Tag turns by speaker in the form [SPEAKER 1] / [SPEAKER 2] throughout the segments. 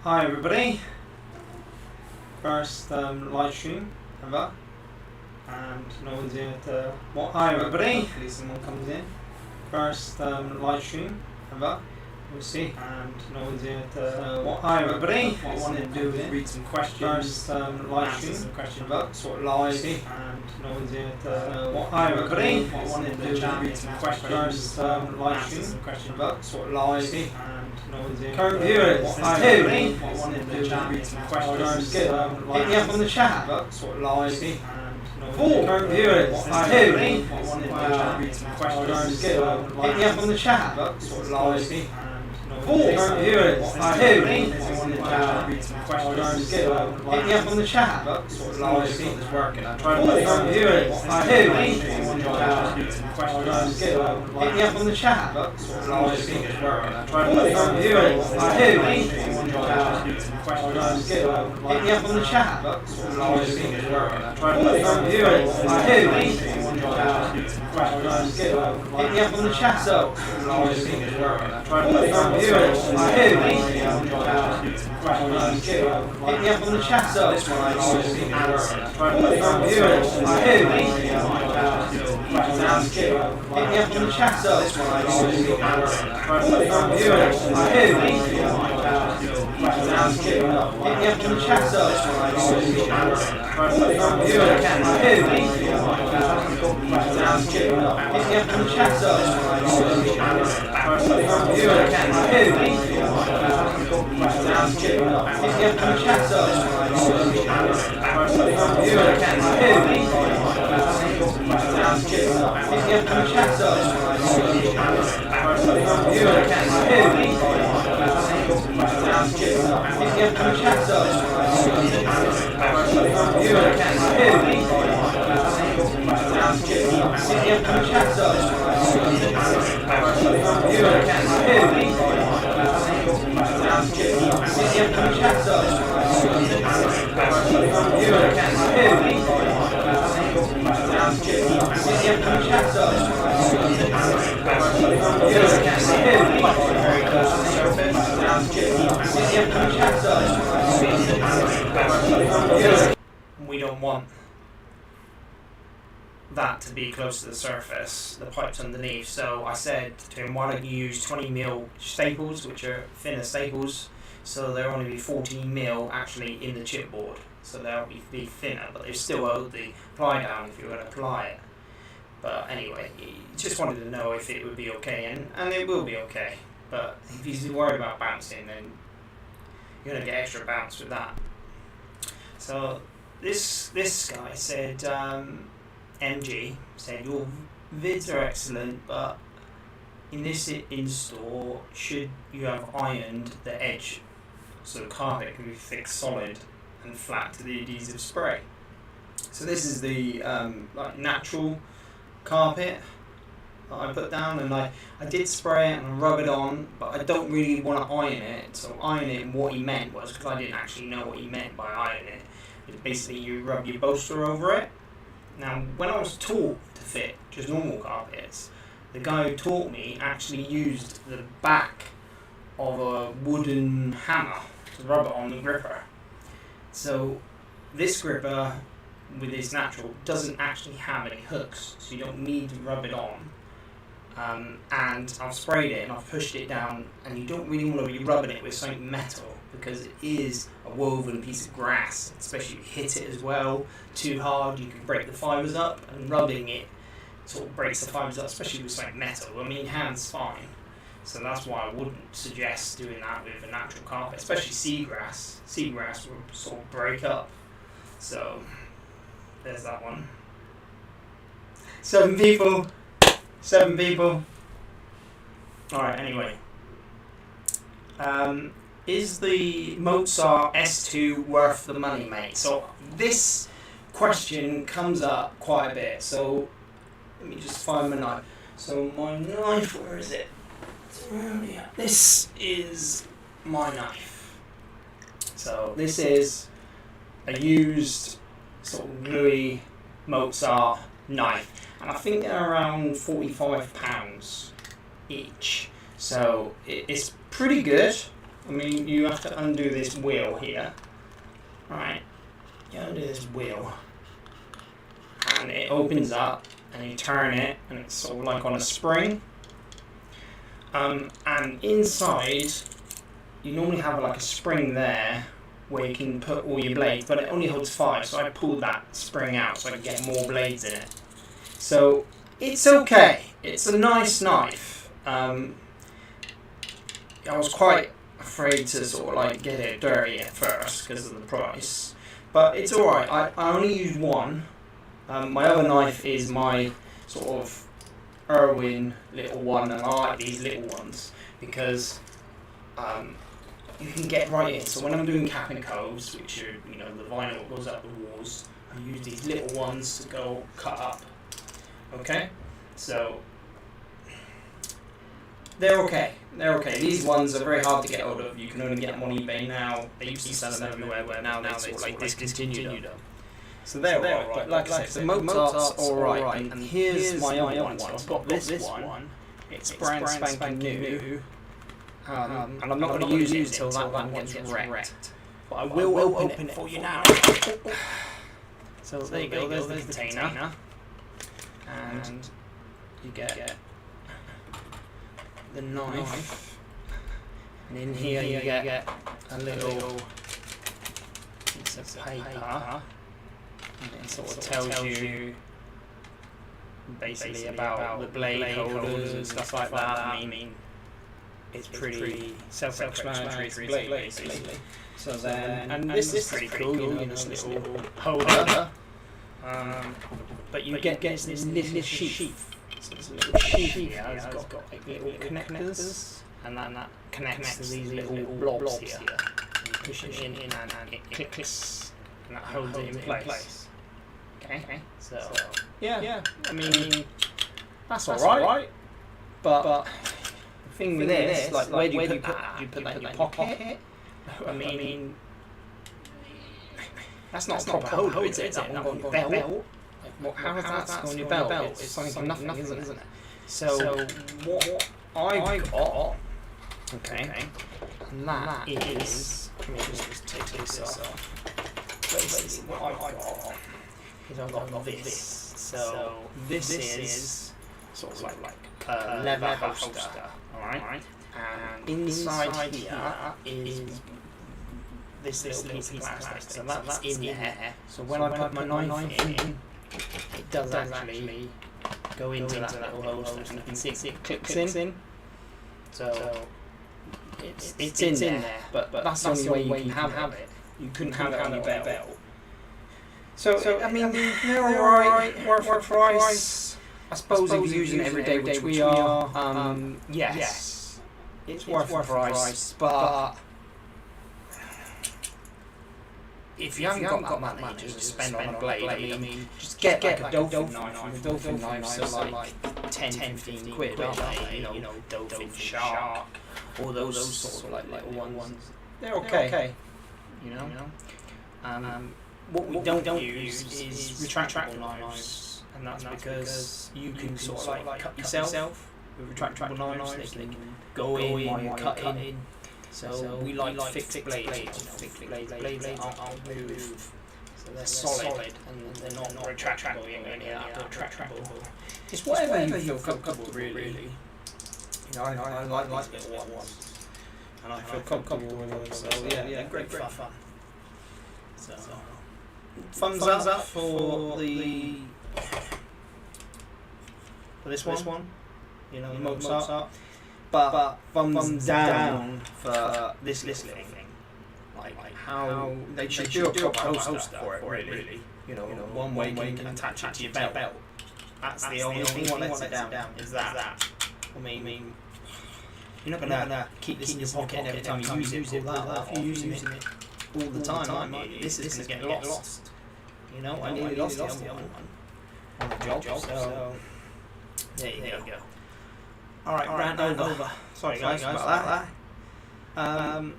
[SPEAKER 1] Hi everybody, first live stream ever, and no one's in at hi everybody, hopefully someone comes in, first live stream ever, we'll see, and no one's in at hi everybody, what I wanted to do is read some questions, first live stream, some questions about sort of live, and no one's in at hi everybody, what I wanted to do is read some questions, first live stream, some questions about sort of live, and no one's in. Current viewers, what I wanted to do is read some questions, hit me up on the chat, sort of live, and current viewers, what I wanted to read some questions, hit me up on the chat, sort of live, current viewers, what I wanted to read some questions, hit me up on the chat, sort of live, it's working. I tried current viewers, what I wanted to read some questions, hit me up on the chat, sort of live, it's working. I tried current viewers, what I wanted to read some questions, hit me up on the chat, sort of live, it's working. I tried current viewers, what I wanted to read some questions, hit me up on the chat, so live, it's working. I tried current viewers, what I wanted to read some questions, hit me up on the chat, so this one I always think is working. I tried viewers, what I wanted to questions, hit me up on the chat, so this one I always think is working. I tried viewers, what I wanted questions, hit me up on the chat, so this one I always think is working. I tried viewers, what I wanted questions, hit me up on the chat, so this one I always think is working. I tried viewers, what I wanted questions, hit me up on the chat, so this one I always think is working. I tried viewers, what I wanted questions, hit me up on the chat, so this one I always think is working. I tried viewers, what I wanted questions, hit me up on the chat, so this one I always think is working. I tried viewers, what I wanted questions, hit me up on the chat, so this one I always think is working. I tried viewers, what I wanted questions, hit me up on the chat, so this one I always think is working. I tried viewers, what I wanted questions, hit me up on the chat, so this one I always think is working. I tried viewers, what I wanted very close to the surface, hit me up on the chat, so this one I always think is working. We don't want that to be close to the surface, the pipes underneath, so I said to him, why don't you use 20mm staples, which are thinner staples, so they'll only be 14mm actually in the chipboard, so they'll be thinner, but they still hold the ply down if you're going to apply it. But anyway, he just wanted to know if it would be okay, and it will be okay, but if he's worried about bouncing, then you're going to get extra bounce with that. So this guy said, MG said, your vids are excellent, but in this install, should you have ironed the edge so the carpet can be fixed solid and flat to the adhesive spray? So this is the like natural carpet that I put down, and I did spray it and rub it on, but I don't really want to iron it. So iron it, what he meant was, because I didn't actually know what he meant by iron it, it's basically you rub your bolster over it. Now, when I was taught to fit just normal carpets, the guy who taught me actually used the back of a wooden hammer to rub it on the gripper. So this gripper with this natural doesn't actually have any hooks, so you don't need to rub it on. And I've sprayed it and I've pushed it down, and you don't really want to be rubbing it with something metal, because it is a woven piece of grass, especially if you hit it as well too hard, you can break the fibres up, and rubbing it sort of breaks the fibres up, especially with something metal. I mean, hand's fine, so that's why I wouldn't suggest doing that with a natural carpet, especially seagrass. Seagrass will sort of break up. So there's that one. 7 people. Alright, anyway. Is the Mozart S2 worth the money, mate? So this question comes up quite a bit, so let me just find my knife. So my knife, where is it? This is my knife. So this is a used sort of gluey Mozart knife, and I think they're around £45 each. So it's pretty good. I mean, you have to undo this wheel here. Right. You undo this wheel. And it opens up, and you turn it, and it's sort of like on a spring. And inside, you normally have like a spring there, where you can put all your blades, but it only holds 5, so I pulled that spring out so I can get more blades in it. So it's okay. It's a nice knife. I was quite afraid to sort of like get it dirty at first because of the price, but it's alright. I only used one. My other knife is my sort of Irwin little one, and I like these little ones because you can get right in. So when I'm doing cap and coves, which are, you know, the vinyl goes up the walls, I use these little ones to go cut up. Okay? So they're okay. They're okay. These ones are very hard to get hold of. You can only get them on eBay now. They used to sell them everywhere, but now they sort of like discontinued them. So they're alright. But like I said, the Mozart's alright. And here's my other one. So I've got this one. It's brand spanking new. And I'm not going to use it until that one gets wrecked. But I will open it for you now. So there you go, there's the container. And you get the knife. And in here you get a little piece of paper. And it sort of tells you basically about the blade holders and stuff like that. I mean, it's pretty self-explanatory. It's a blade, basically. So then, and this is pretty cool, you know, this little holder. But you get this little sheath. So this little sheath here has got like little connectors, and that connects to these little blobs here. You push it in and it clicks, and that holds it in place. Okay. So yeah. I mean, that's alright. But the thing with this, like, where do you put that? Do you put that in your pocket? I mean, that's not a proper holder, is it? That one on your belt. How is that on your belt? It's something for nothing, isn't it? So what I've got, okay, and that is, let me just take this off. Basically, what I've got is I've got this. So this is sort of like a leather holster, alright? And inside here is this little piece of plastic. So that's in there. So when I put my knife in, it does actually go into that little holster, and you can see it clicks in. So it's in there, but that's the only way you can have it. You couldn't have it on your belt. So I mean, they're alright, worth the price. I suppose if you're using it every day, which we are, yes, it's worth the price, but if you haven't got that money just to spend on a blade, I mean, just get like a dolphin knife. And the dolphin knives are like 10-15 quid, aren't they? You know, dolphin, shark, all those sort of like little ones. They're okay. You know. What we don't use is retractable knives, and that's because you can sort of like cut yourself with retractable knives. They can go in while you're cutting. So we like fixed blades. Fixed blades aren't move. So they're solid and they're not retractable. You know, any of that retractable. It's whatever you feel comfortable really. You know, I like these little ones, and I feel comfortable with them. So yeah, great fun. So thumbs up for this one. You know, the Mozart. But thumbs down for this little thing. Like how they should do a proper holster for it, really. You know, one way you can attach it to your belt. That's the only thing that lets it down, is that. I mean, you're not gonna keep this in your pocket every time you use it. Pull that off. You're using it all the time, aren't you? This is gonna get lost. You know, I nearly lost the other one on the job. So there you go. Alright, rant over. Sorry guys about that.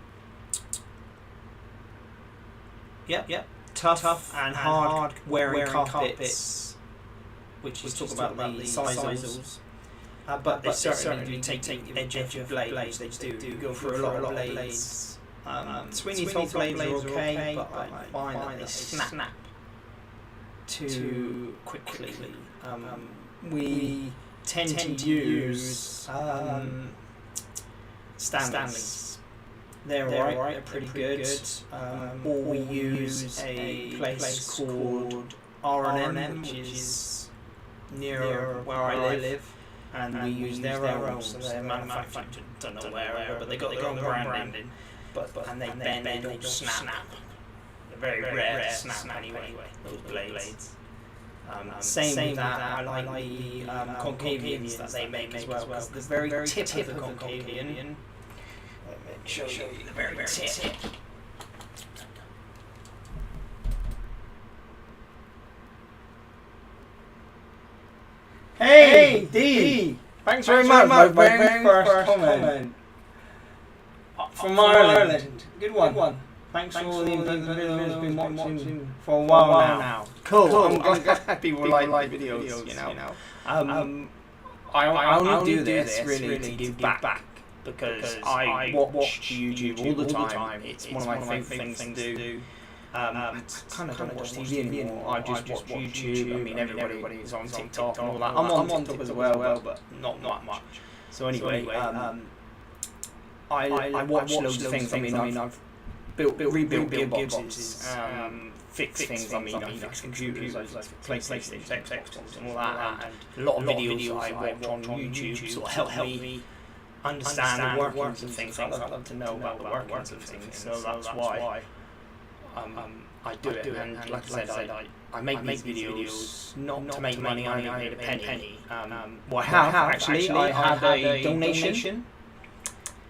[SPEAKER 1] Yep. Tough and hard wearing carpets, which is talk about the sizes. but they certainly do take the edge off your blades. They do go for a lot of blades. Sweeney Todd blades are okay, but I find that they snap too quickly. We tend to use Stanleys. They're alright, they're pretty good. Or we use a place called R&M, which is near where I live, and we use their own. So they're manufactured, don't know where, but they got their own branding. And they bend, they don't snap. They're very rare to snap anyway, those blades. Same with that, I like the Concavians that they make as well, because the very tip of the Concavian, let me show you the very tip. Hey, D! Thanks very much, my very first comment. From Ireland. Good one. Thanks for all the videos I've been watching for a while now. Cool. I'm glad people like videos, you know. I only do this really to give back, because I watch YouTube all the time. It's one of my favourite things to do. I kind of don't watch TV anymore. I just watch YouTube. I mean, everybody's on TikTok and all that. I'm on TikTok as well, but not much. So anyway, I watch loads of things. I mean, I've rebuilt gearboxes, fixed things. I mean, I fix computers, I fix PlayStation, Xbox, and all that. And a lot of videos I watch on YouTube sort of help me understand the workings of things. I love to know about the workings of things, so that's why I do it. And like I said, I make these videos not to make money. I only made a penny. Well, I have actually. I had a donation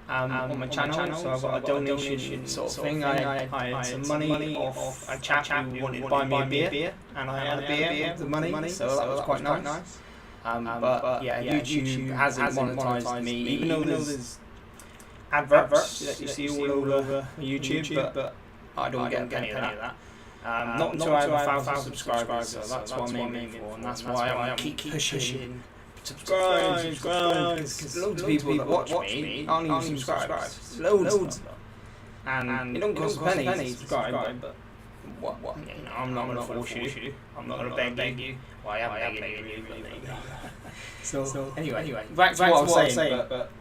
[SPEAKER 1] on my channel, so I've got a donation sort of thing. I had some money off a chap who wanted to buy me a beer, and I had a beer with the money, so that was quite nice. But yeah, YouTube hasn't monetized me, even though there's adverts that you see all over YouTube, but I don't get a penny of that. Not until I have 1,000 subscribers, so that's what I'm aiming for, and that's why I keep pushing. Subscribe, because loads of people that watch me aren't even subscribed. Loads of them. And it don't cost a penny to subscribe, but what? You know, I'm not going to force you. I'm not going to beg you. Well, I am begging you, really. So anyway, back to what I was saying, but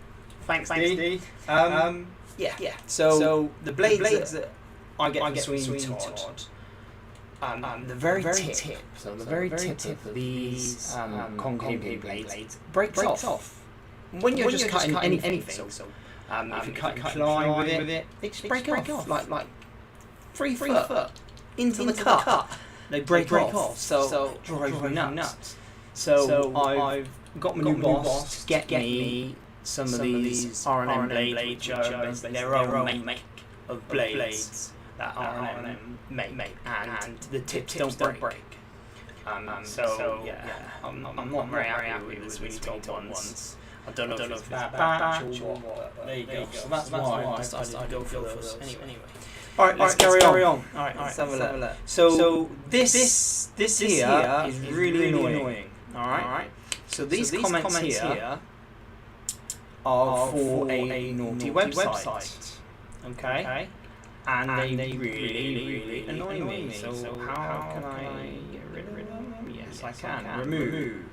[SPEAKER 1] thanks, D. Yeah. So the blades that I get from Sweeney Todd, the very tip, so the very tip of these concave blades breaks off. When you're just cutting anything, so if you're cutting ply with it, they just break off like 3 foot into the cut. They break off, so it drives me nuts. So I've got my new boss to get me some of these R&M blades, which are basically their own make of blades that R&M make, and the tips don't break. So yeah, I'm not very happy with the Sweeney Todd ones. I don't know if it's that batch or what, but there you go. So that's why I decided to go for those. Anyway. Alright, let's carry on. Alright, let's have a look. So this here is really annoying. Alright? So these comments here are for a naughty website. Okay? And they really annoy me. So how can I get rid of them? Yes, I can. Remove.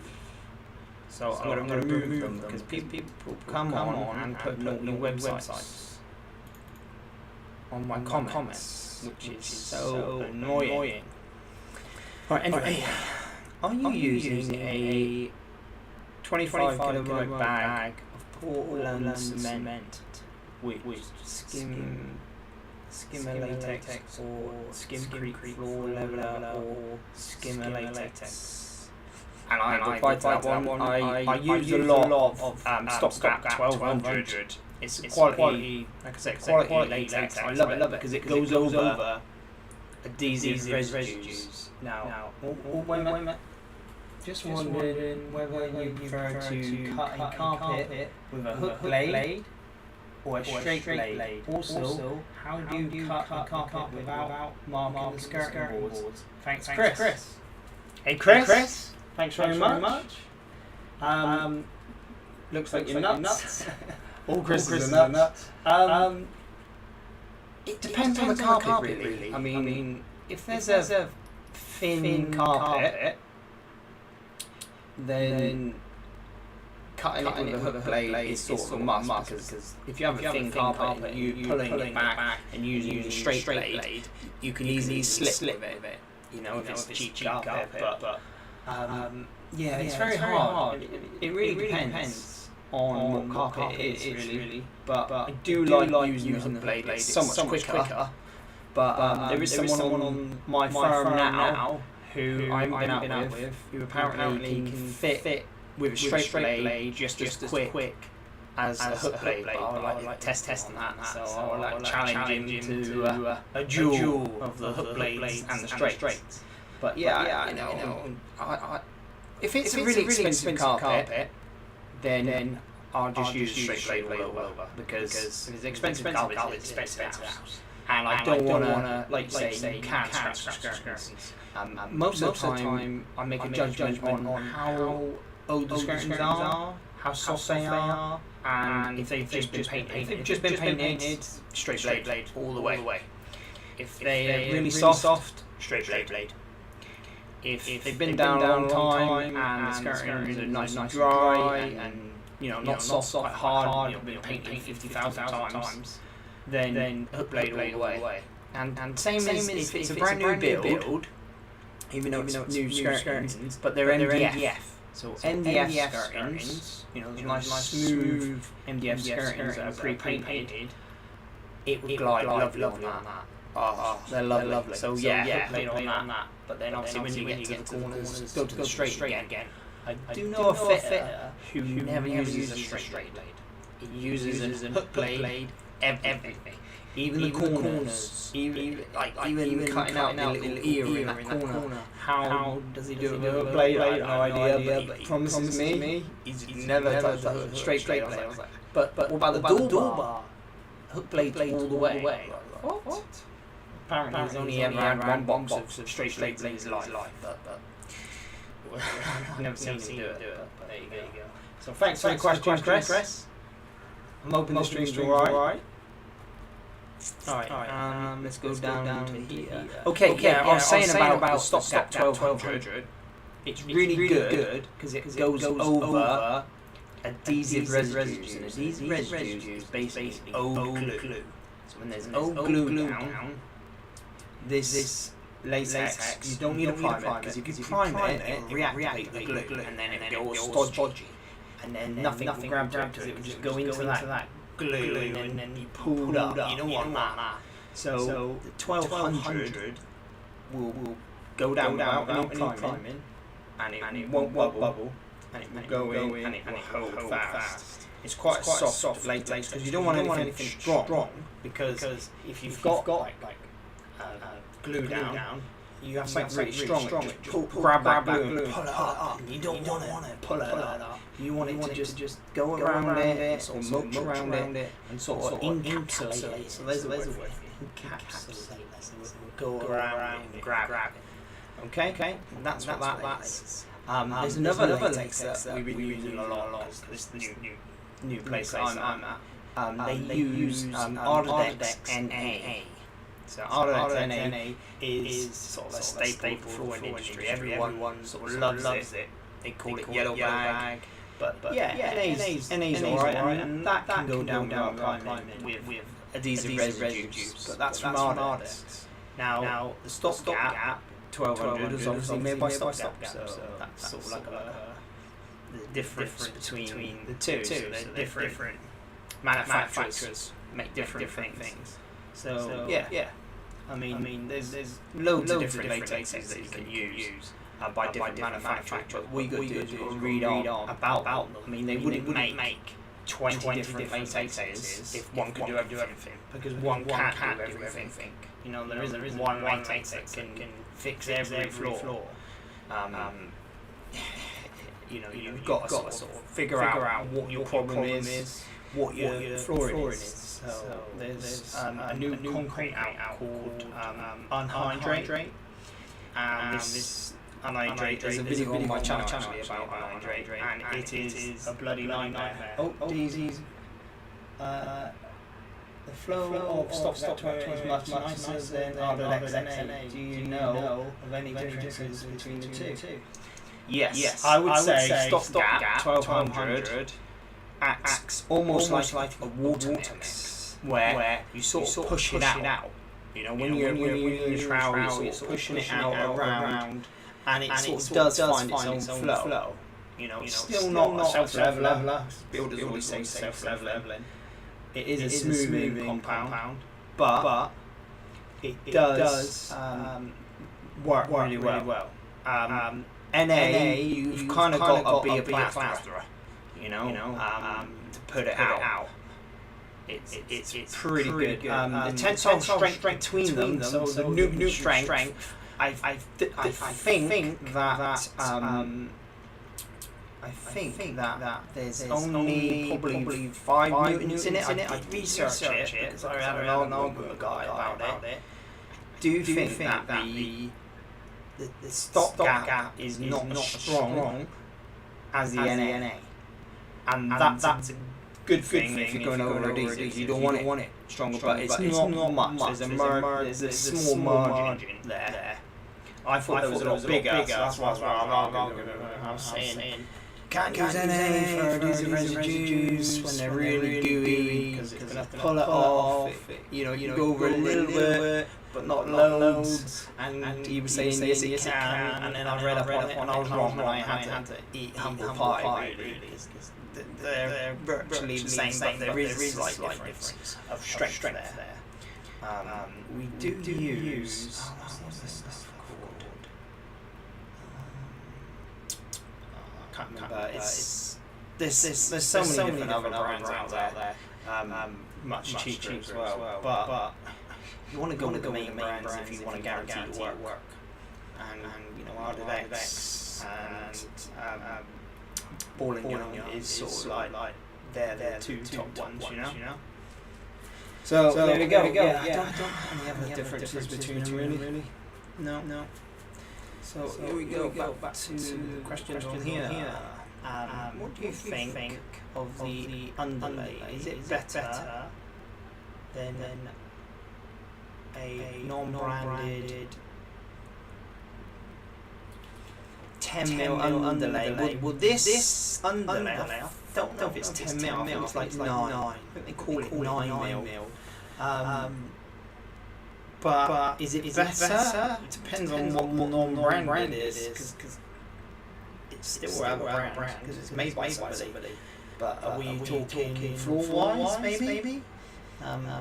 [SPEAKER 1] So I'm going to remove them because people come on and put naughty websites on my comments, which is so annoying. Right, anyway, are you using a 25 kilobyte bag of Portland cement with skimmer latex or skimcrete floor leveler or skimmer latex? And I buy that one. I use a lot of Stopgap 1200. It's quality, like I said, quality latex. I love it because it goes over adhesive residues. Now, wait a minute. Just wondering whether you prefer to cut a carpet with a hook blade or a straight blade. Also, how do you cut a carpet without marking the skirting boards? Thanks, Chris. Hey, Chris. Thanks very much.
[SPEAKER 2] looks like you're nuts. All crystals are nuts. It depends on the carpet, really. I mean, if there's a thin carpet, then cutting it with a hook blade is sort of a must, because if you have a thin carpet and you pulling it back and using a straight blade, you can easily slip with it. You know, if it's cheap carpet. But yeah, it's very hard. It really depends on what carpet it is, really. But I do like using the blade. It's so much quicker. But there is someone on my firm now who I've been out with who apparently can fit with a straight blade just as quick as a hook blade. But I like testing that. So I like challenging him to a duel of the hook blades and the straights. But yeah, you know, if it's a really expensive carpet, then I'll just use a straight blade all over, because if it's expensive carpet, it's expensive house. And I don't want to, like say, you can scratch curtains. Most of the time, I make a judgment on how old the curtains are, how soft they are, and if they've just been painted. If they've just been painted, straight blade all the way. If they're really soft, straight blade. If they've been down a long time and the curtains are nice and dry and not soft, quite hard, been painted 50,000 times, then hook blade all the way. And same as if it's a brand new build, even though it's new curtains, but they're MDF. So MDF curtains, those nice smooth MDF curtains that are pre-painted, it would glide lovely on that. Oh, they're lovely. So yeah, hook blade on that. But then obviously when you get to the corners, go to the straight again. I do know a fitter who never uses a straight blade. He uses a hook blade, everything. Even the corners, even cutting out the little ear in that corner. How does he do it with a blade? I have no idea, but he promises me he's never touched a straight blade. I was like, but what about the door bar? Hook blade all the way. What? Apparently he's only ever had one box of straight blades in his life, but I've never seen him do it. But there you go. So thanks for the question, Chris. I'm hoping the stream's alright. Alright, let's go down to here. Okay, I was saying about the stopgap 1200. It's really good because it goes over adhesive residues, and adhesive residues is basically old glue. So when there's an old glue down, this latex, you don't need to prime it, because if you prime it, it reactivates the glue, and then it goes stodgy, and then nothing will grab to it, because it will just go into that glue, and then you pull it up. You don't want that. So the 1200 will go down without any priming, and it won't bubble, and it will go in, and it will hold fast. It's quite soft latex, because you don't want anything strong, because if you've got like glue down, you have something really strong. Grab that glue and pull it up. You don't want to pull it up. You want it to just go around it, or mulch around it, and sort of encapsulate it. So there's a way. Encapsulate it. Go around and grab it. Okay? That's what that is. There's another latex that we've been using a lot, because this new place I'm at. They use Ardedex NA. So Ardedex NA is sort of a staple of the flooring industry. Everyone sort of loves it. They call it yellow bag. But yeah, NA's alright, and that can go down climbing with adhesive residues. But that's from Ardedex. Now the stopgap 1200 is obviously made by stopgap, so that's sort of like the difference between the two. So they're different manufacturers make different things. So yeah, I mean there's loads of different latexes that you can use by different manufacturers. What you got to do is you've got to read on about them. I mean, they wouldn't make 20 different latexes if one could do everything, because one can't do everything. There isn't one latex that can fix every flaw. You've got to sort of figure out what your problem is, what your flooring is. So there's a new concrete out called Unhydrate, and this unhydrate. There's a video on my channel actually about unhydrate, and it is a bloody nightmare. Oh, daisies. The flow of stop is much nicer than RXNA. Do you know of any differences between the two? Yes, I would say stopgap 1200 acts almost like a water mix, where you sort of push it out. You know, when you're in the trowel, you're sort of pushing it out around, and it sort of does find its own flow. You know, it's still not self-leveler. Builders always say self-leveling. It is a smooth compound, but it does work really well. NA, you've kind of got to be a plasterer, you know, to put it out. It's pretty good. The tensile strength between them, so the nuke strength, I think that there's only probably 5 newtons in it. I did research it because I had an argument with a guy about it. I do think that the stopgap is not as strong as the NA, and that's a good thing if you're going over a diesel. You don't want it stronger, but it's not much. There's a small margin there. I thought there was a lot bigger, so that's why I was saying can't use NA for diesel residues when they're really gooey, because it's going to pull it off. You go over a little bit, but not loads. And he was saying yes it can, and then I read up on it and I was wrong, and I had to eat humble pie really, because they're virtually the same, but there is a slight difference of strength there. We do use what's this stuff called? I can't remember. There's so many different other brands out there. Much cheaper as well. But you want to go with the main brands if you want to guarantee your work. And Ardevx and Ball and Young is sort of like they're the two top ones, you know. So there we go. Yeah, I don't have any other differences between them really. No. So here we go. Back to the questions on here. What do you think of the underlay? Is it better than a non-branded 10mm underlay? Well, this underlay, I don't know if it's 10mm, I think it's like 9. I think they call it 9mm. But is it better? It depends on what non-branded it is, because it's still a brand, because it's made by somebody. But are we talking floor-wise, maybe?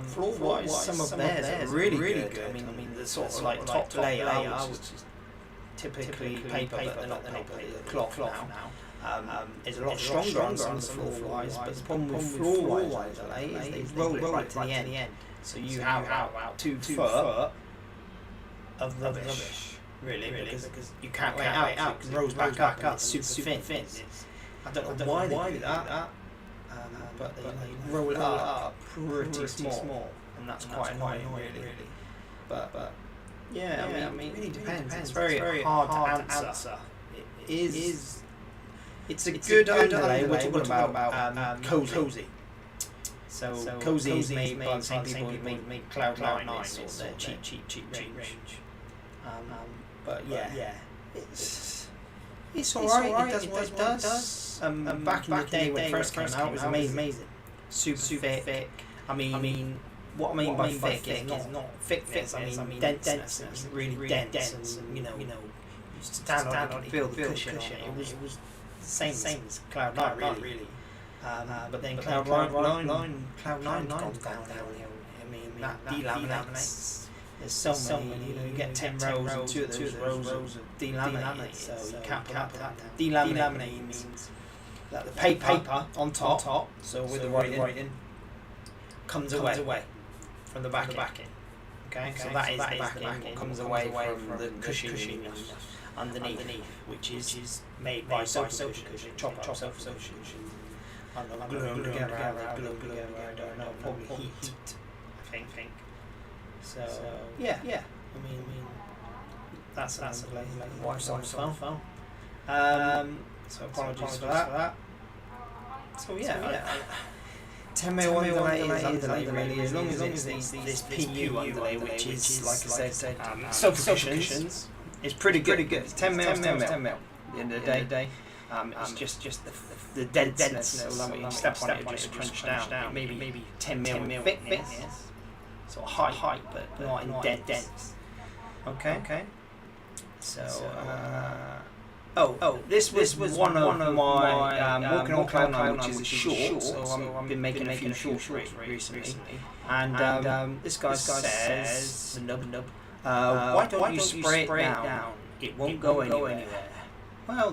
[SPEAKER 2] Floor-wise, some of theirs are really good. I mean, the sort of like top layer, which is typically paper, but they're not paper, they're cloth now. Is a lot stronger on some of the floor-wise, but the problem with floor-wise is they roll it right to the end. So you have about 2 foot of rubbish, really, because you can't lay it out, it rolls back up, and it's super thin. I don't know why they do that, but they roll it up pretty small, and that's quite annoying, really. But yeah, I mean, it really depends. It's very hard to answer. It's a good underlay. We're talking about cozy. So cozy is made by the same people who make Cloud9, sort of their cheap range. But yeah, it's alright. It does what it does. Back in the day when it first came out, it was amazing. Super thick. I mean, what I mean by thick is not thickness. I mean denseness. It was really dense, and you stand on it, you feel the cushion. It was the same as Cloud9, really. But then Cloud9 gone downhill. I mean, that delaminates. There's so many. You get 10 rows, and 2 of those rows are delaminated, so you can't put that. Delaminate means that the paper on top, so with the writing, comes away from the backing. Okay, so that is the backing. What comes away from the cushion underneath, which is made by sofa cushion, chop sofa cushion. I don't know, glue them together, I don't know, probably heat, I think. So, yeah, I mean,
[SPEAKER 1] That's wife's on phone. So apologies for that. So yeah, 10 mil underlay is underlay really, as long as it's this PU underlay, which is, like I said, self-cushions, is pretty good. It's 10 mil. At the end of the day, it's just the denseness. So when you step on it, just crunch down. Maybe 10 mil thickness, sort of height, but not in dense. Okay. So. This was one of my walking on cloud nine, which is a short. So I've been making a few shorts recently. And this guy says, the nub, why don't you spray it down? It won't go anywhere. Well,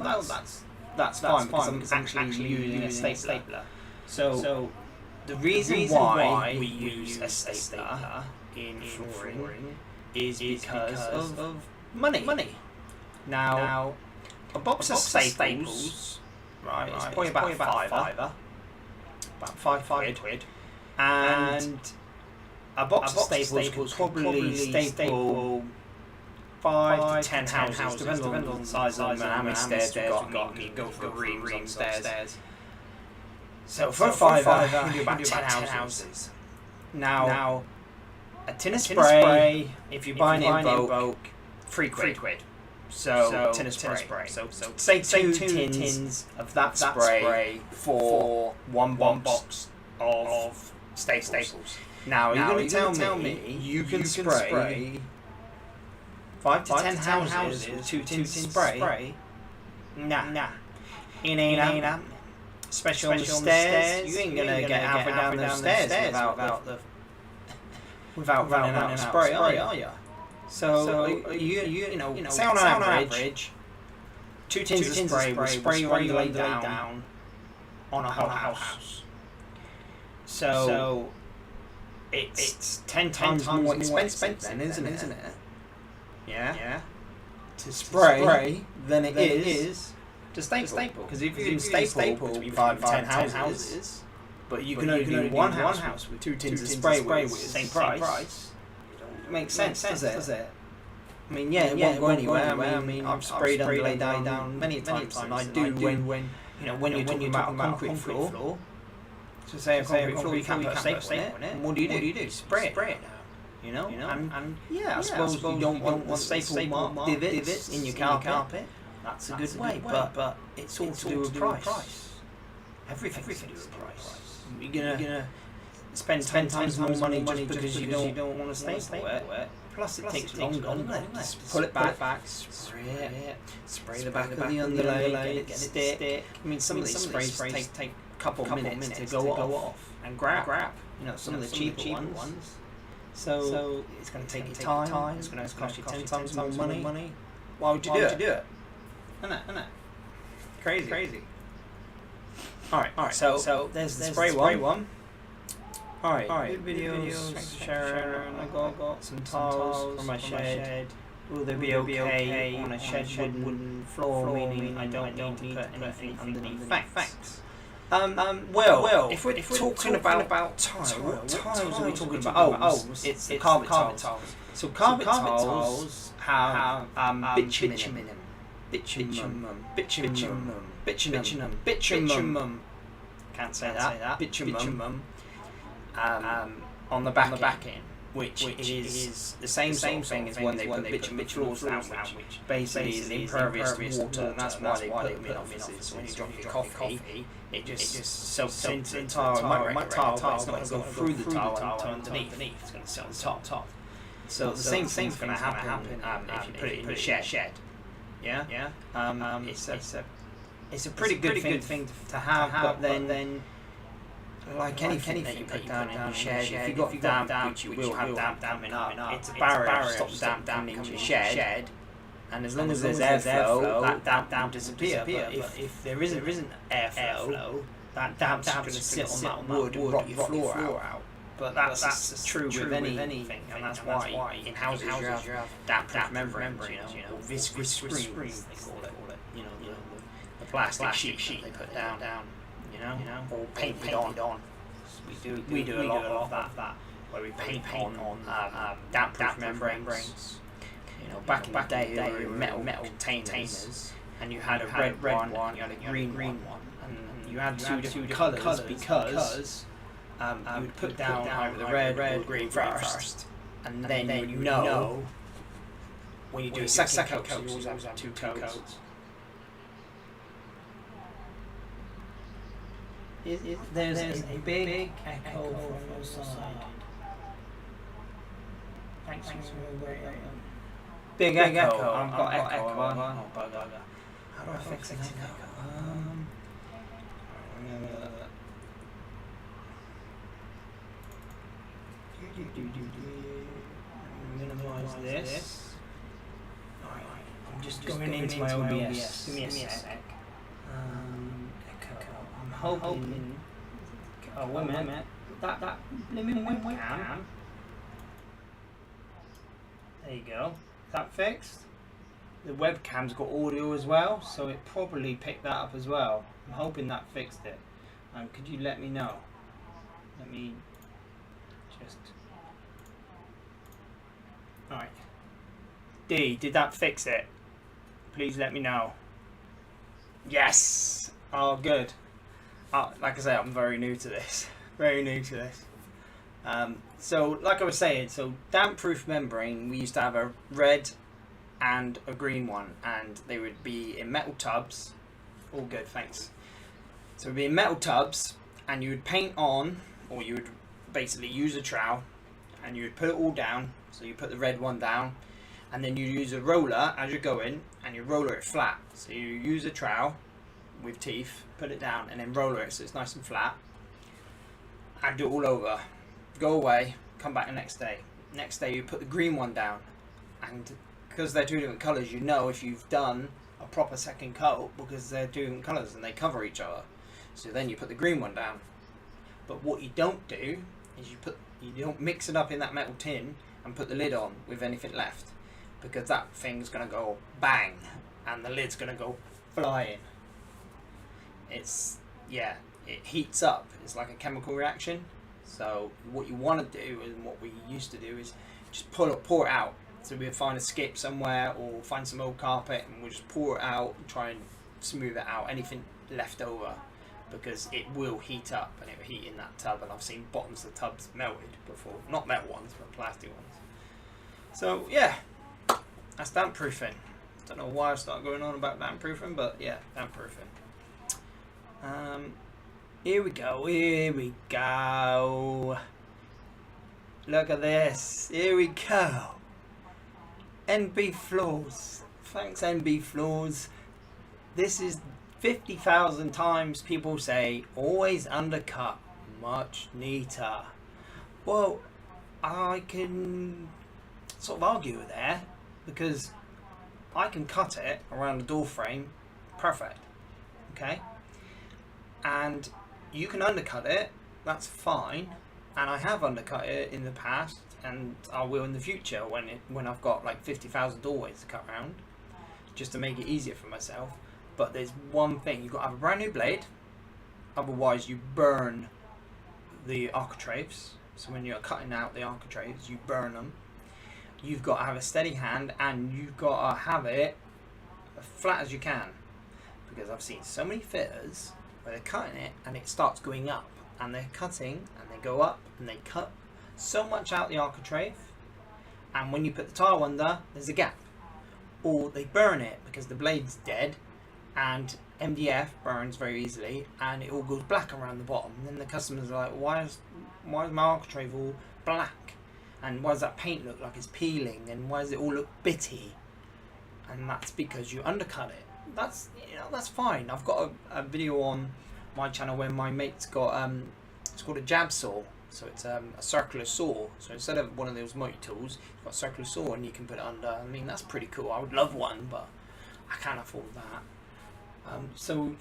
[SPEAKER 1] that's fine because I'm actually using a stapler. So the reason why we use a stapler in flooring is because of money. Now, a box of staples, right, it's probably about a fiver, about five quid, and a box of staples could probably staple 5 to 10 houses, depending on the size of them and how many stairs we've got. You go for reams on stairs. So for a fiver, you do about 10 houses. Now, a tin of spray, if you're buying it in bulk, 3 quid. So tin of spray. So say 2 tins of that spray for one box of staples. Now you're going to tell me you can spray 5 to 10 houses with 2 tins of spray? Nah. It ain't happening. Especially on the stairs, you ain't going to get halfway down those stairs without running out of spray, are you? So you know, say on average, 2 tins of spray will spray your underlay down on a whole house. So it's 10 times more expensive then, isn't it? Yeah. To spray than it is to staple. Because if you can staple between 5 and 10 houses, but you can only do one house with 2 tins of spray with the same price. Makes sense, does it? I mean, it won't go anywhere. I mean, I've sprayed underlay down many times, and I do when you're talking about a concrete floor. So say a concrete floor, you can't put a staple in it. And what do you do? Spray it now. And I suppose you don't want the staple mark divots in your carpet. That's a good way, but it's all to do with price. Everything's to do with price. You're gonna spend 10 times more money just because you don't want to staple it. Plus it takes longer, doesn't it? Just pull it back, spray the back of the underlay, get it stick. I mean, some of these sprays take a couple of minutes to go off and grab. Some of the cheaper ones. So it's going to take you time. It's going to cost you 10 times more money. Why would you do it? Isn't it? Crazy. All right. So there's the spray one. Alright, good videos, thanks for sharing. I got some tiles from my shed. Will they be okay on a shed wooden floor, meaning I don't need to put anything underneath? Thanks. Well, if we're talking about tiles, what tiles are we talking about? It's the carpet tiles. So carpet tiles have bitumen. Can't say that. Bitumen. On the back end, which is the same thing as when they put bitumen floors down, which basically is impervious to water, and that's why they put them in offices. So when you drop your coffee, it just soaks into the tile. It might tile, but it's not going to go through the tile and to underneath. It's going to sit on top. So the same thing's going to happen if you put it in a shed. Yeah. It's a pretty good thing to have, but then. Like anything that you put down in your shed, if you've got damp, which you will have damp coming up, it's a barrier to stop damp in your shed, and as long as there's airflow, that damp disappear. But if there isn't airflow, that damp's going to sit on that wood and rot your floor out. But that's true with anything, and that's why in houses you have damp membranes, or viscous screens, they call it. The plastic sheet they put down. Or painted on. We do a lot of that where we paint on damp-proof membranes.
[SPEAKER 2] You know, back in the day, they were metal containers, and you had a red one, and you had a green one, and you had two different colours because you would put down either the red or green first, and then you know when you do a second coat, you always have two coats. There's a big echo from your side. Thanks for Big echo. I've got echo. Oh, bugger. How do I fix an echo? Minimize this. Alright, I'm just going into my OBS. Give me a sec. Echo. I'm hoping. Oh, wait a minute. That blimmin' webcam. There you go. Is that fixed? The webcam's got audio as well, so it probably picked that up as well. I'm hoping that fixed it. Could you let me know? Let me just... Alright. Did that fix it? Please let me know. Yes! Oh, good. Like I say, I'm very new to this. Very new to this. So, like I was saying, so damp-proof membrane, we used to have a red and a green one, and they would be in metal tubs. All good, thanks. So it would be in metal tubs, and you would paint on, or you would basically use a trowel, and you would put it all down. So you put the red one down, and then you use a roller as you're going, and you roller it flat. So you use a trowel with teeth, put it down, and then roller it so it's nice and flat, and do it all over. Go away, come back the next day. Next day you put the green one down, and because they're two different colours, you know if you've done a proper second coat because they're two different colours and they cover each other. So then you put the green one down. But what you don't do is you don't mix it up in that metal tin and put the lid on with anything left, because that thing's gonna go bang and the lid's gonna go flying. It heats up. It's like a chemical reaction. So what you want to do, and what we used to do, is just pour it out. So we'd find a skip somewhere or find some old carpet, and we'll just pour it out and try and smooth it out, anything left over, because it will heat up and it will heat in that tub. And I've seen bottoms of tubs melted before, not metal ones but plastic ones. So yeah, that's damp proofing. Don't know why I started going on about damp proofing, but yeah, damp proofing. Here we go. Look at this. Here we go. NB Floors. Thanks, NB Floors. This is 50,000 times people say always undercut, much neater. Well, I can sort of argue with there, because I can cut it around the door frame perfect. Okay? And you can undercut it, that's fine, and I have undercut it in the past, and I will in the future when I've got like 50,000 doorways to cut around, just to make it easier for myself. But there's one thing: you've got to have a brand new blade, otherwise you burn the architraves. So when you're cutting out the architraves, you burn them. You've got to have a steady hand, and you've got to have it as flat as you can, because I've seen so many fitters where they're cutting it and it starts going up, and they're cutting and they go up and they cut so much out the architrave, and when you put the tile under, there's a gap, or they burn it because the blade's dead, and MDF burns very easily and it all goes black around the bottom, and then the customers are like, why is my architrave all black, and why does that paint look like it's peeling, and why does it all look bitty? And that's because you undercut it. That's fine. I've got a video on my channel where my mate's got it's called a jab saw. So it's a circular saw. So instead of one of those multi-tools, you've got a circular saw and you can put it under. I mean, that's pretty cool. I would love one, but I can't afford that. So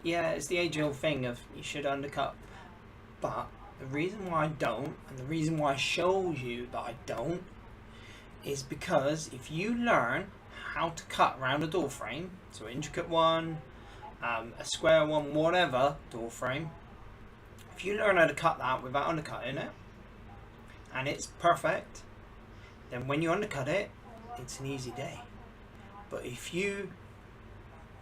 [SPEAKER 2] yeah, it's the age-old thing of you should undercut. But the reason why I don't, and the reason why I show you that I don't, is because if you learn how to cut around a door frame, so an intricate one, a square one, whatever door frame, if you learn how to cut that without undercutting it, and it's perfect, then when you undercut it, it's an easy day. But if you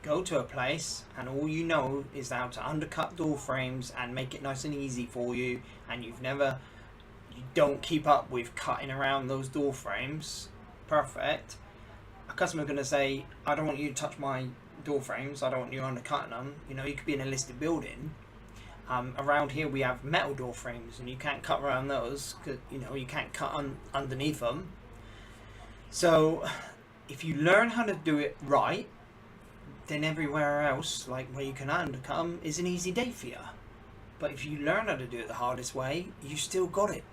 [SPEAKER 2] go to a place and all you know is how to undercut door frames and make it nice and easy for you, and you don't keep up with cutting around those door frames, perfect. A customer's going to say, I don't want you to touch my door frames, I don't want you undercutting them. You know, you could be in a listed building. Around here we have metal door frames and you can't cut around those because, you know, you can't cut underneath them. So if you learn how to do it right, then everywhere else, like where you can undercut them, is an easy day for you. But if you learn how to do it the hardest way, you still got it.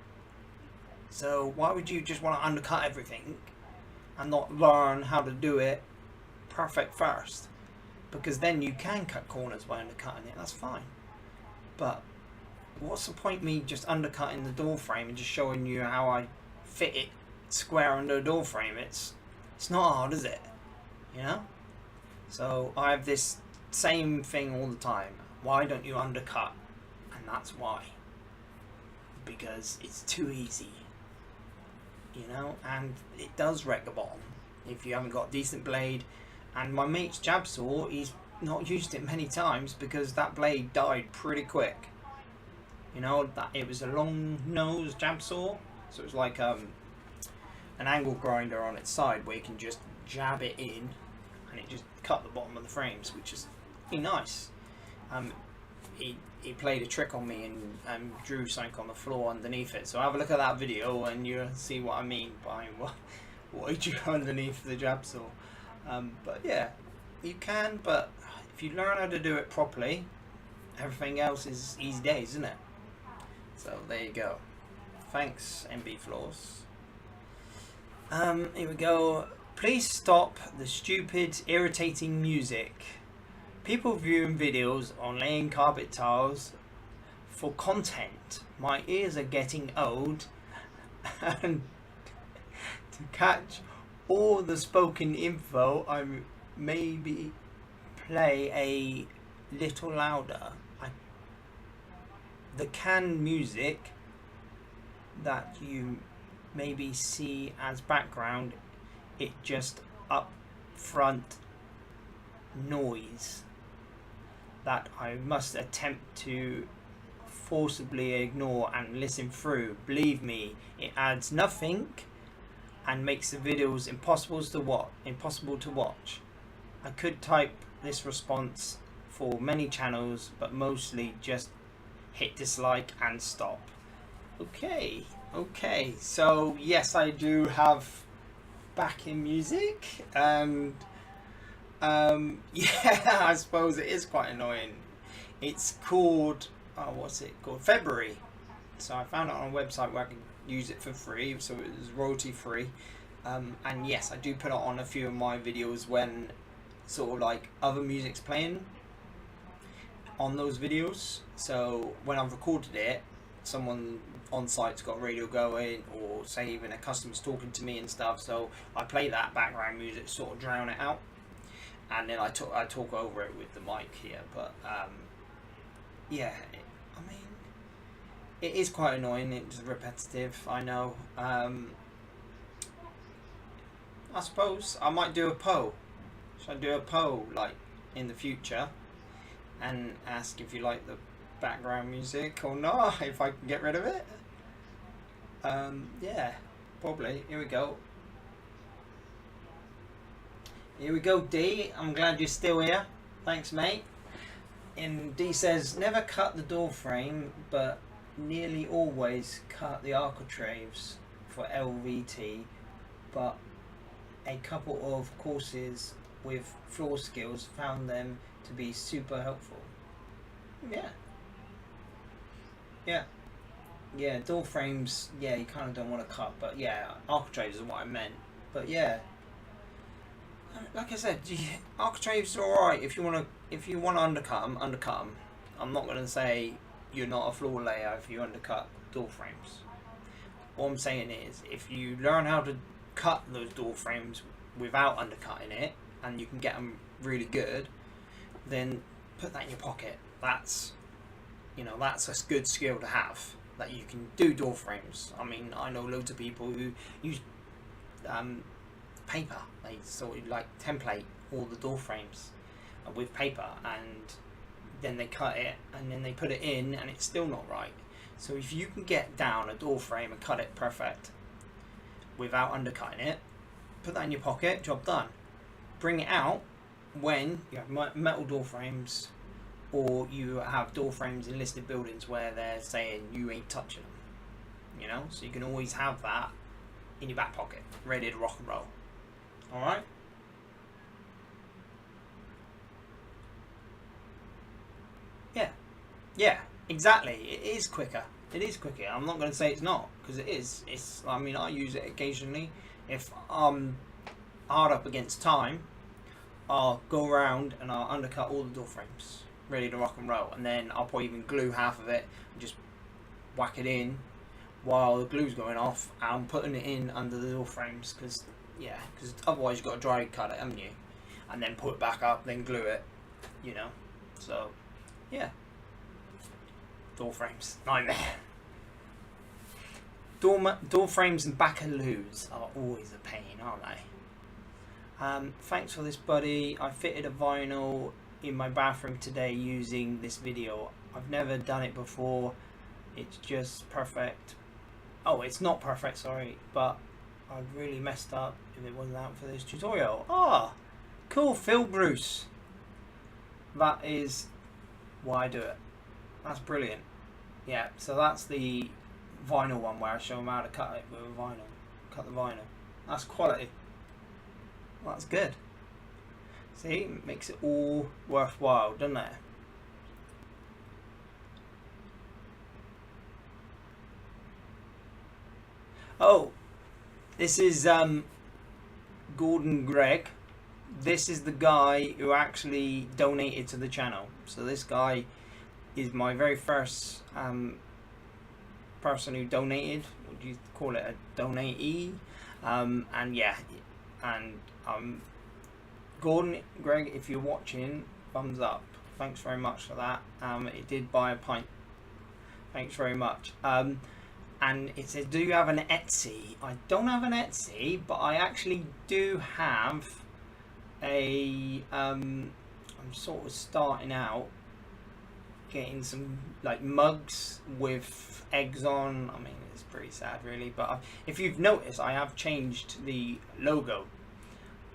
[SPEAKER 2] So why would you just want to undercut everything and not learn how to do it perfect first? Because then you can cut corners by undercutting it, that's fine. But what's the point me just undercutting the door frame and just showing you how I fit it square under a door frame? It's not hard, is it? You know? So I have this same thing all the time. Why don't you undercut? And that's why. Because it's too easy. You know? And it does wreck the bottom if you haven't got a decent blade. And my mate's jab saw, he's not used it many times because that blade died pretty quick. You know, that it was a long nose jab saw, so it was like an angle grinder on its side where you can just jab it in and it just cut the bottom of the frames, which is pretty nice. He played a trick on me and drew something on the floor underneath it, so have a look at that video and you'll see what I mean by what he drew underneath the jab saw. But yeah, you can, but if you learn how to do it properly, everything else is easy days, isn't it? So there you go. Thanks, MB Floors. Here we go. Please stop the stupid, irritating music. People viewing videos on laying carpet tiles for content. My ears are getting old, and to catch all the spoken info, I maybe play a little louder. The canned music that you maybe see as background, it just up front noise that I must attempt to forcibly ignore and listen through. Believe me, it adds nothing and makes the videos impossible to watch. I could type this response for many channels, but mostly just hit dislike and stop. Okay, so yes, I do have backing music, and yeah, I suppose it is quite annoying. It's called, what's it called? February. So I found it on a website where I can use it for free, so it was royalty free. And yes, I do put it on a few of my videos when sort of like other music's playing on those videos. So when I've recorded it, someone on site's got radio going, or say even a customer's talking to me and stuff, so I play that background music to sort of drown it out, and then I talk over it with the mic here. But yeah, I mean, it is quite annoying. It's repetitive, I know. I suppose I might do a poll. Should I do a poll like in the future and ask if you like the background music or not, if I can get rid of it? Yeah, probably. Here we go, D. I'm glad you're still here. Thanks, mate. And D says, never cut the door frame, but nearly always cut the architraves for LVT, but a couple of courses with floor skills found them to be super helpful. Yeah, door frames, yeah, you kind of don't want to cut, but yeah, architraves is what I meant. But yeah, like I said, architraves are alright if you want to undercut them. I'm not going to say you're not a floor layer if you undercut door frames. What I'm saying is, if you learn how to cut those door frames without undercutting it, and you can get them really good, then put that in your pocket. That's a good skill to have, that you can do door frames. I mean, I know loads of people who use paper. They sort of like template all the door frames with paper, and then they cut it and then they put it in, and it's still not right. So if you can get down a door frame and cut it perfect without undercutting it, put that in your pocket, job done. Bring it out when you have metal door frames, or you have door frames in listed buildings where they're saying you ain't touching them, you know, so you can always have that in your back pocket, ready to rock and roll. Alright? Yeah, exactly. It is quicker. It is quicker. I'm not going to say it's not, because it is. I mean, I use it occasionally. If I'm hard up against time, I'll go around and I'll undercut all the door frames, ready to rock and roll, and then I'll probably even glue half of it and just whack it in while the glue's going off. I'm putting it in under the door frames, because otherwise you've got to dry cut it, haven't you? And then put it back up, then glue it, you know. So, yeah. Door frames, nightmare. Door frames and baccaloos are always a pain, aren't they? Thanks for this, buddy. I fitted a vinyl in my bathroom today using this video. I've never done it before. It's just perfect. Oh, it's not perfect, sorry, but I'd really messed up if it wasn't out for this tutorial. Ah, cool, Phil Bruce. That is why I do it. That's brilliant. Yeah, so that's the vinyl one where I show them how to cut it with a vinyl. Cut the vinyl. That's quality. Well, that's good. See, it makes it all worthwhile, doesn't it? Oh, this is Gordon Gregg. This is the guy who actually donated to the channel. So this guy is my very first person who donated. Would you call it a donatee? And yeah, and Gordon Gregg, if you're watching, thumbs up. Thanks very much for that. It did buy a pint. Thanks very much. And it says, do you have an Etsy? I don't have an Etsy, but I actually do have a I'm sort of starting out getting some like mugs with eggs on. I mean, it's pretty sad really, but if you've noticed, I have changed the logo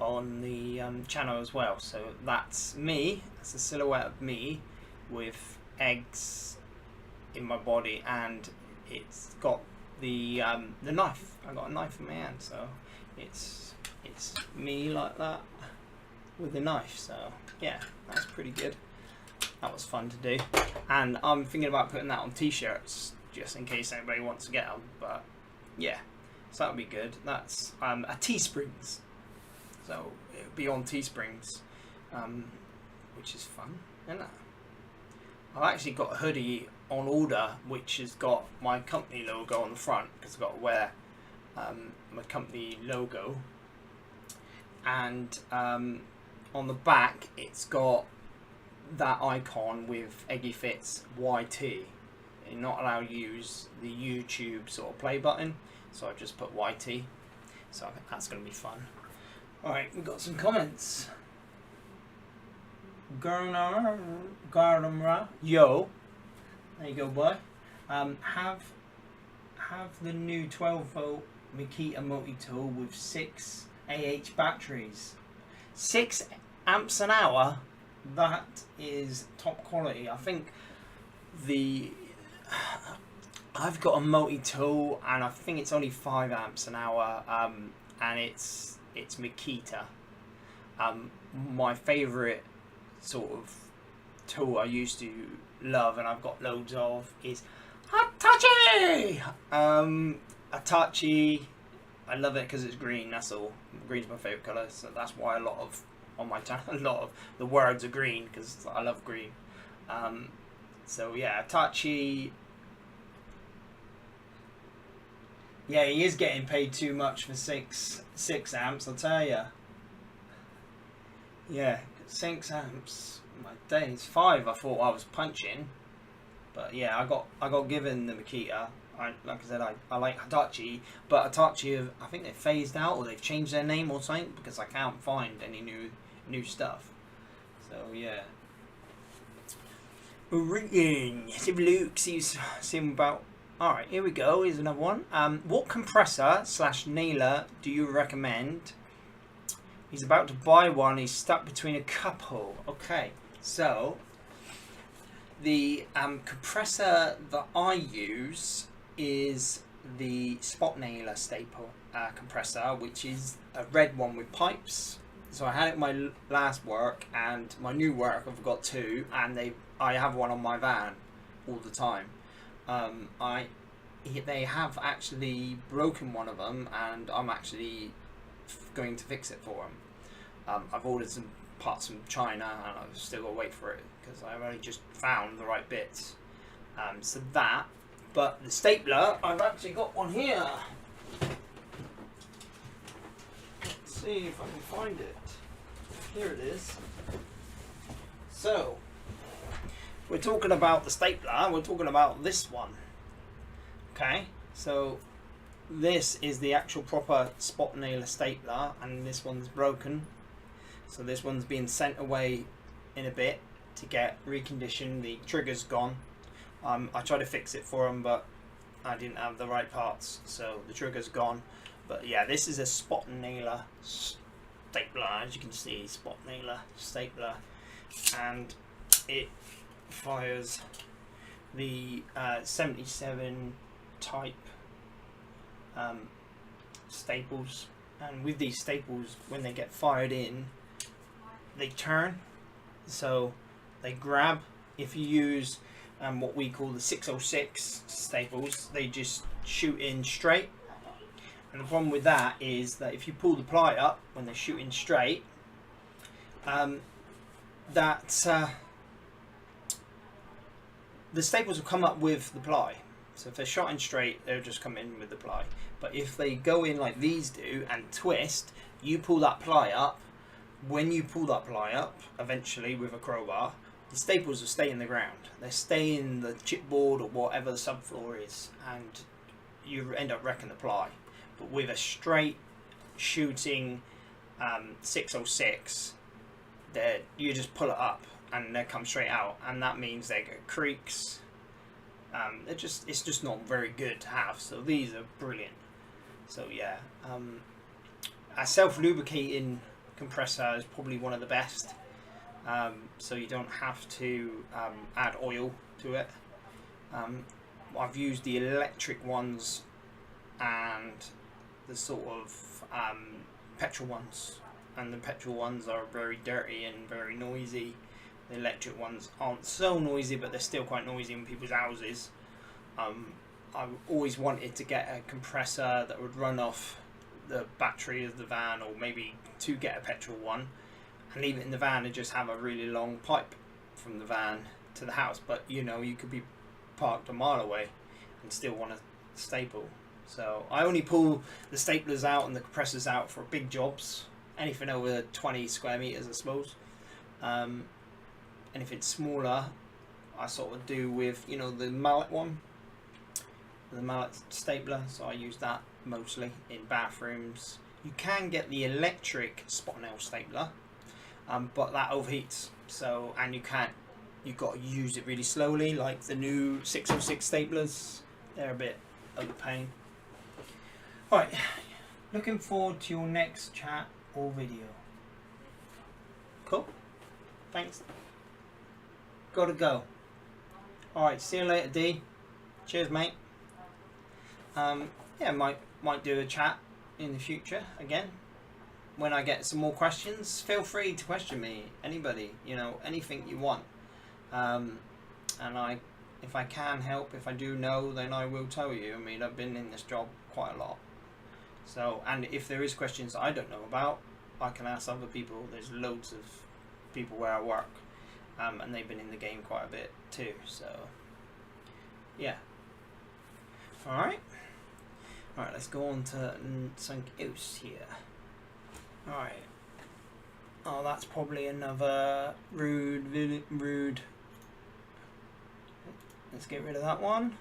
[SPEAKER 2] on the channel as well. So that's me. That's a silhouette of me with eggs in my body, and it's got the knife. I got a knife in my hand, so it's me like that with the knife. So yeah, that's pretty good. That was fun to do, and I'm thinking about putting that on t-shirts just in case anybody wants to get them. But yeah, so that would be good. That's a Teesprings, so it would be on Teesprings, which is fun, isn't it? I've actually got a hoodie on order which has got my company logo on the front, because I've got to wear my company logo, and on the back it's got that icon with EGGY FITS YT. You're not allowed to use the YouTube sort of play button, so I've just put YT. So I think that's going to be fun. Alright, we've got some comments. Gardamra, yo, there you go, boy. Have the new 12-volt Makita multi-tool with 6 AH batteries. 6 amps an hour. That is top quality. I think I've got a multi-tool, and I think it's only 5 amps an hour, and it's Makita. My favourite sort of tool I used to love, and I've got loads of, is Hitachi. Hitachi, I love it because it's green. That's all. Green's my favourite colour, so that's why a lot of the words are green, because I love green. So yeah, Hitachi. Yeah, he is getting paid too much for 6 amps, I'll tell you. Yeah, 6 amps. My days, 5 I thought I was punching, but yeah, I got given the Makita. like I said, I like Hitachi, but Hitachi have, I think they've phased out or they've changed their name or something because I can't find any new stuff. So yeah. Ringing. Let's have a look. See about. All right, here we go. Here's another one. What compressor / nailer do you recommend? He's about to buy one. He's stuck between a couple. Okay, so the compressor that I use is the spot nailer staple compressor, which is a red one with pipes. So I had it in my last work, and my new work I've got two, and I have one on my van all the time. They have actually broken one of them, and I'm actually going to fix it for them. I've ordered some parts from China, and I've still got to wait for it because I've only just found the right bits. So that, but the stapler, I've actually got one here. Let's see if I can find it. Here it is. So, we're talking about the stapler, we're talking about this one. Okay, so this is the actual proper spot nailer stapler, and this one's broken. So this one's being sent away in a bit to get reconditioned. The trigger's gone. I tried to fix it for them, but I didn't have the right parts, so the trigger's gone. But yeah, this is a spot nailer stapler, as you can see, spot nailer stapler, and it fires the 77 type staples, and with these staples, when they get fired in, they turn, so they grab. If you use what we call the 606 staples, they just shoot in straight, and the problem with that is that if you pull the ply up when they shoot in straight, the staples will come up with the ply. So if they're shot in straight, they'll just come in with the ply. But if they go in like these do and twist, you pull that ply up. When you pull that ply up, eventually with a crowbar, the staples will stay in the ground. They stay in the chipboard or whatever the subfloor is, and you end up wrecking the ply. But with a straight shooting 606, you just pull it up and they come straight out, and that means they get creaks. It's just not very good to have. So these are brilliant. So yeah, a self-lubricating compressor is probably one of the best. So you don't have to add oil to it. I've used the electric ones and the sort of petrol ones, and the petrol ones are very dirty and very noisy. The electric ones aren't so noisy, but they're still quite noisy in people's houses. I've always wanted to get a compressor that would run off the battery of the van, or maybe to get a petrol one and leave it in the van and just have a really long pipe from the van to the house. But you know, you could be parked a mile away and still want to staple. So I only pull the staplers out and the compressors out for big jobs, anything over 20 square meters, I suppose. And if it's smaller, I sort of do with, you know, the mallet one, the mallet stapler. So I use that mostly in bathrooms. You can get the electric spot nail stapler, but that overheats. So, and you've got to use it really slowly, like the new 606 staplers. They're a bit of a pain. Alright, looking forward to your next chat or video. Cool. Thanks. Gotta go. Alright, see you later, D. Cheers, mate. Yeah, might do a chat in the future again. When I get some more questions, feel free to question me. Anybody, you know, anything you want. And if I can help, if I do know, then I will tell you. I mean, I've been in this job quite a lot. So, and if there is questions I don't know about, I can ask other people. There's loads of people where I work, and they've been in the game quite a bit too. So, yeah. Alright, let's go on to something else here. Alright. Oh, that's probably another rude. Let's get rid of that one.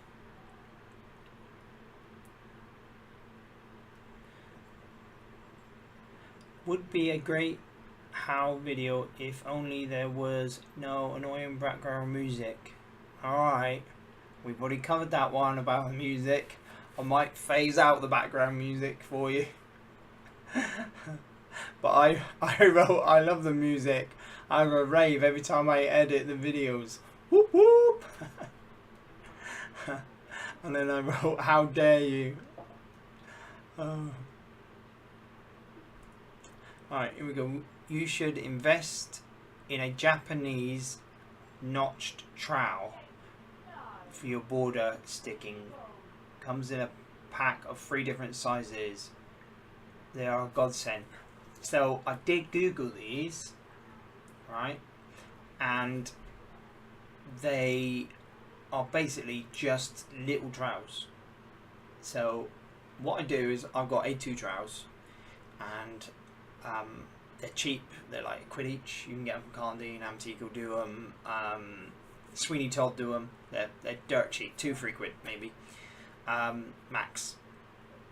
[SPEAKER 1] would be a great how video if only there was no annoying background music. Alright, we've already covered that one about the music. I might phase out the background music for you. But I wrote, I love the music. I have a rave every time I edit the videos. Whoop whoop! And then I wrote, how dare you? Alright, here we go. You should invest in a Japanese notched trowel for your border sticking. Comes in a pack of 3 different sizes. They are a godsend. So I did Google these, right? And they are basically just little trowels. So what I do is I've got A2 trowels, and they're cheap. They're like £1 each. You can get them from Carndean, Antique will do them. Sweeney Todd do them. They're dirt cheap, £2-3 maybe, max.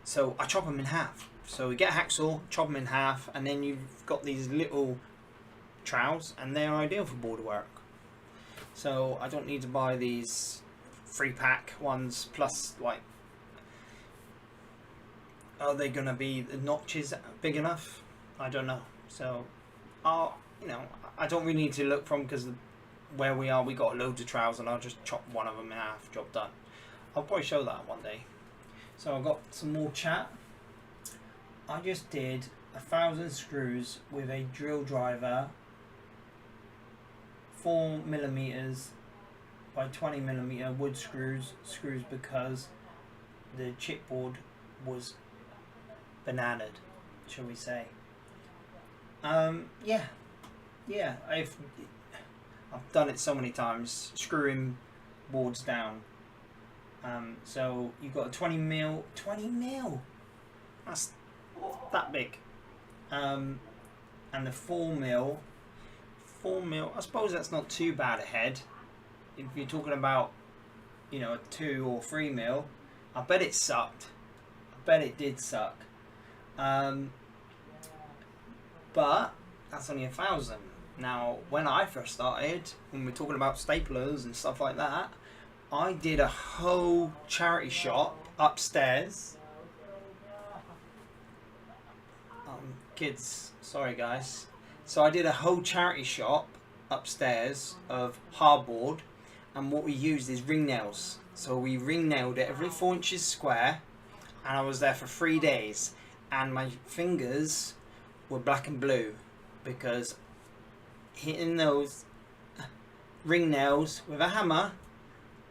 [SPEAKER 1] So I chop them in half. So we get a hacksaw, chop them in half, and then you've got these little trowels, and they're ideal for border work. So I don't need to buy these 3-pack ones. Plus, like, are they gonna be the notches big enough? I don't know. So, you know, I don't really need to look from, because where we are, we got loads of trowels, and I'll just chop one of them in half. Job done. I'll probably show that one day. So I've got some more chat. I just did 1,000 screws with a drill driver, 4mm by 20mm wood screws because the chipboard was bananaed, shall we say. Yeah, I've done it so many times, screwing boards down. So you've got a 20mm, that's that big, and the 4mm, I suppose that's not too bad a head. If you're talking about, you know, a 2 or 3mm, I bet it sucked. I bet it did suck. But that's only 1,000. Now, when I first started, when we're talking about staplers and stuff like that, I did a whole charity shop upstairs. Kids, sorry guys. So I did a whole charity shop upstairs of hardboard, and what we used is ring nails. So we ring nailed it every 4 inches square, and I was there for 3 days, and my fingers were black and blue because hitting those ring nails with a hammer,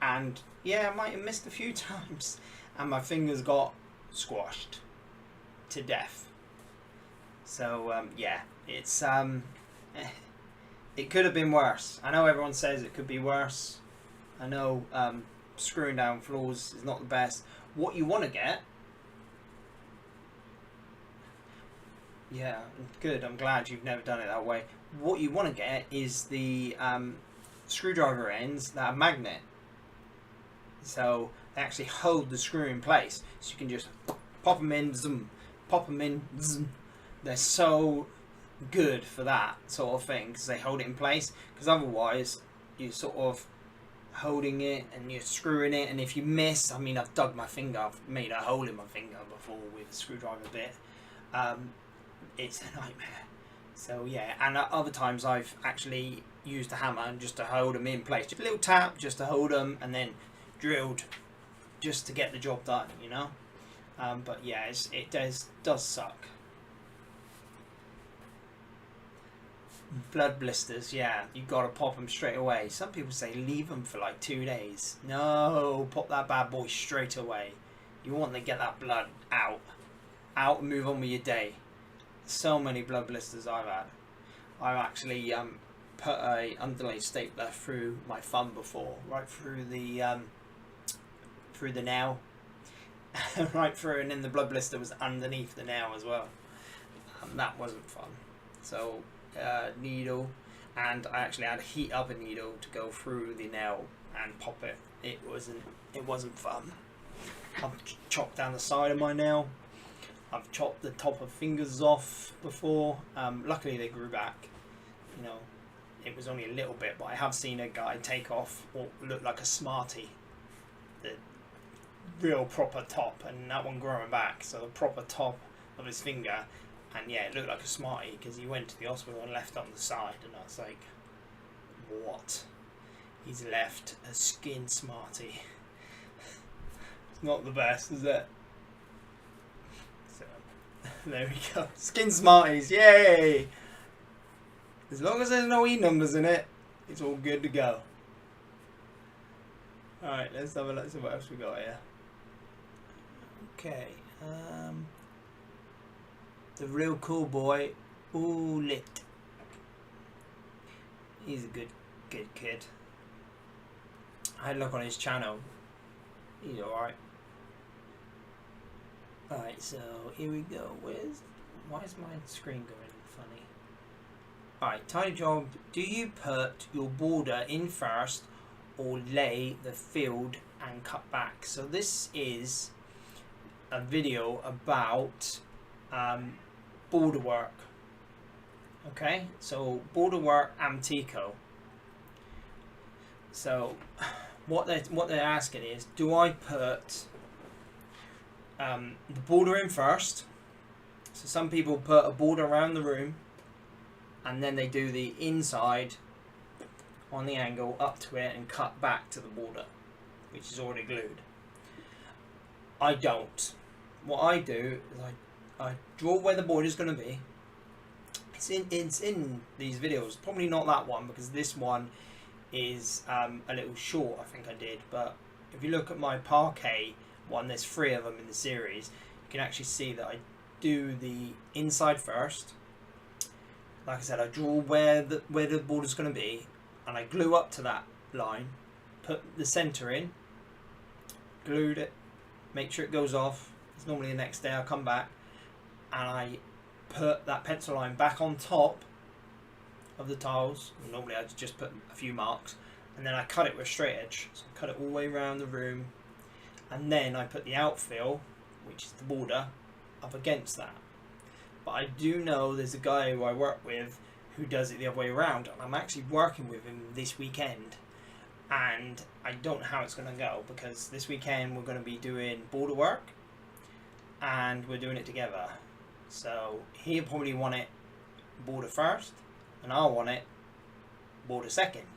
[SPEAKER 1] and yeah, I might have missed a few times, and my fingers got squashed to death. So yeah, it's it could have been worse. I know everyone says it could be worse. I know screwing down floors is not the best. What you want to get, yeah, good. I'm glad you've never done it that way. What you want to get is the screwdriver ends that are magnet. So they actually hold the screw in place. So you can just pop them in, zoom, pop them in, zoom. They're so good for that sort of thing because they hold it in place. Because otherwise, you're sort of holding it and you're screwing it, and if you miss, I mean, I've dug my finger, I've made a hole in my finger before with a screwdriver bit. It's a nightmare. So yeah, and other times I've actually used a hammer just to hold them in place, just a little tap just to hold them, and then drilled just to get the job done, you know. But yeah, it does suck. Blood blisters, yeah, you've got to pop them straight away. Some people say leave them for like 2 days. No, pop that bad boy straight away. You want to get that blood out and move on with your day. So many blood blisters I've had. I've actually put a underlay stapler through my thumb before, right through the nail, right through, and then the blood blister was underneath the nail as well. That wasn't fun. So needle, and I actually had to heat up a needle to go through the nail and pop it. It wasn't fun. I've chopped down the side of my nail.
[SPEAKER 2] I've chopped the top of fingers off before. Luckily they grew back. You know, it was only a little bit, but I have seen a guy take off what looked like a Smartie, the real proper top, and that one growing back. So the proper top of his finger, and yeah, it looked like a Smartie because he went to the hospital and left it on the side, and I was like, what? He's left a skin Smartie. It's not the best, is it? So there we go. Skin Smarties, yay! As long as there's no E numbers in it, it's all good to go. Alright, let's have a look, see what else we got here. Okay, the real cool boy, ooh lit. He's a good kid. I had a look on his channel. He's alright. Alright, so here we go. Why is my screen going funny? Alright, tiny job. Do you put your border in first or lay the field and cut back? So this is a video about border work. Okay, so border work Antico. So what they're asking is, do I put the border in first? So some people put a border around the room, and then they do the inside on the angle up to it and cut back to the border, which is already glued. I don't. What I do is I draw where the border is going to be. It's in these videos. Probably not that one, because this one is a little short, I think I did. But if you look at my parquet one, there's 3 of them in the series. You can actually see that I do the inside first. Like I said, I draw where the border's going to be, and I glue up to that line, put the centre in, glued it, make sure it goes off. It's normally the next day I come back, and I put that pencil line back on top of the tiles. Normally I just put a few marks, and then I cut it with a straight edge. So I cut it all the way around the room, and then I put the outfill, which is the border, up against that. But I do know there's a guy who I work with who does it the other way around, and I'm actually working with him this weekend, and I don't know how it's going to go, because this weekend we're going to be doing border work and we're doing it together. So he'll probably want it border first, and I'll want it border second.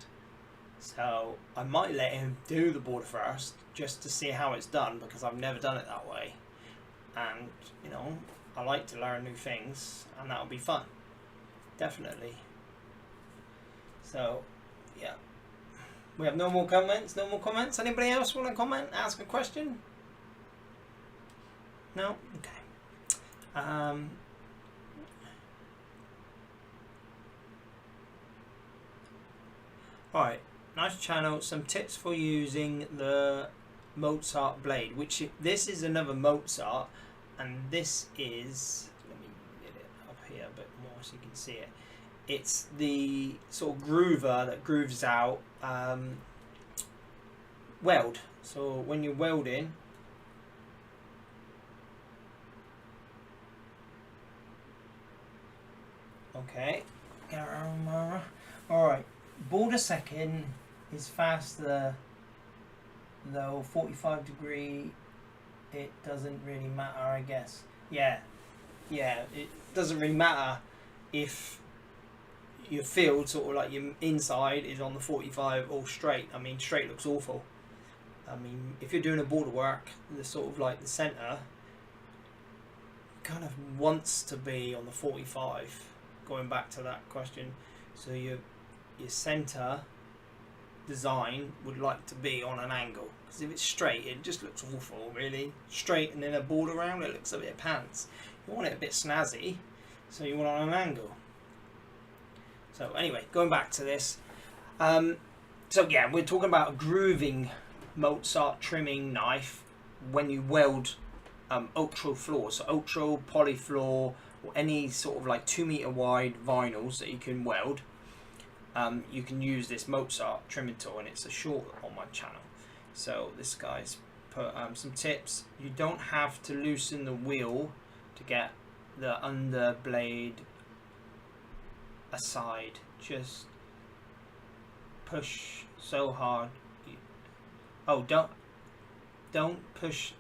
[SPEAKER 2] So I might let him do the border first just to see how it's done, because I've never done it that way, and you know, I like to learn new things, and that'll be fun, definitely. So yeah, we have no more comments. Anybody else want to comment, ask a question? No? Okay. Alright, nice channel. Some tips for using the Mozart blade, which this is another Mozart, and this is, let me get it up here a bit more so you can see it. It's the sort of groover that grooves out weld. So when you're welding, okay, alright, border second is faster, though 45 degree, it doesn't really matter, I guess. Yeah, it doesn't really matter if your field, sort of like your inside, is on the 45 or straight. I mean, straight looks awful. I mean, if you're doing a border work, the sort of like the centre kind of wants to be on the 45. Going back to that question, so your centre design would like to be on an angle, because if it's straight, it just looks awful, really. Straight and then a border around it looks a bit pants. You want it a bit snazzy, so you want it on an angle. So anyway, going back to this, so yeah, we're talking about a grooving Mozart trimming knife when you weld ultra floors, so ultra polyfloor, or any sort of like 2 meter wide vinyls that you can weld. You can use this Mozart trimming tool, and it's a short on my channel. So this guy's put some tips. You don't have to loosen the wheel to get the under blade aside. Just push so hard. Oh, don't push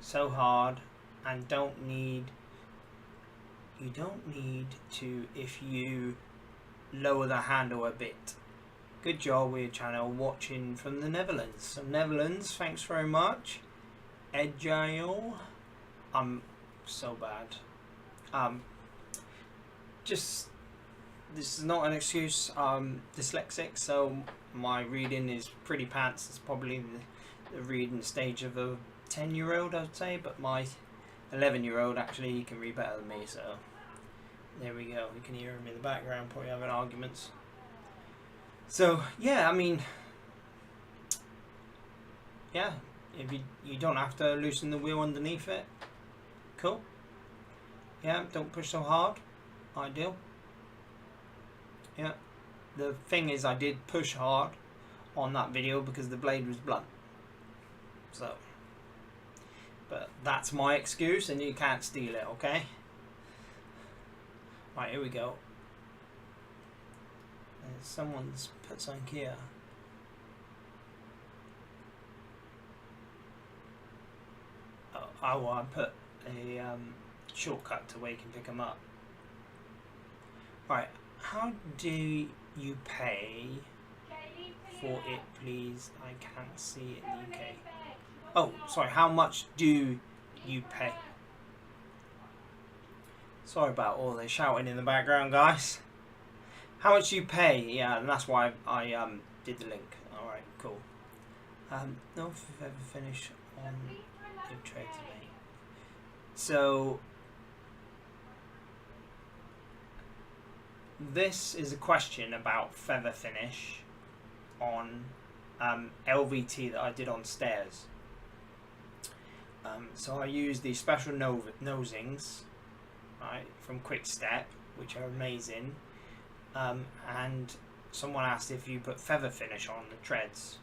[SPEAKER 2] so hard, and you don't need to if you lower the handle a bit. Good job, weird channel, watching from the Netherlands. So Netherlands, thanks very much. EGGY. I'm so bad. Just, this is not an excuse. I'm dyslexic, so my reading is pretty pants. It's probably the reading stage of a 10-year-old, I'd say, but my 11-year-old actually can read better than me, so there we go. You can hear him in the background, probably having arguments. So yeah, I mean, yeah, if you don't have to loosen the wheel underneath it. Cool. Yeah, don't push so hard. Ideal. Yeah. The thing is, I did push hard on that video because the blade was blunt. So, but that's my excuse, and you can't steal it, okay? Right, here we go. Someone's put something here. Oh, I put a shortcut to where you can pick them up. Right, how do you pay for it, please? I can't see it in the UK. Oh, sorry, how much do you pay? Sorry about all the shouting in the background, guys. How much you pay? Yeah, and that's why I did the link. Alright, cool. No finish on the trade today. So this is a question about feather finish on LVT that I did on stairs. So I used these special nosings, right, from Quick Step, which are amazing. And someone asked if you put feather finish on the treads.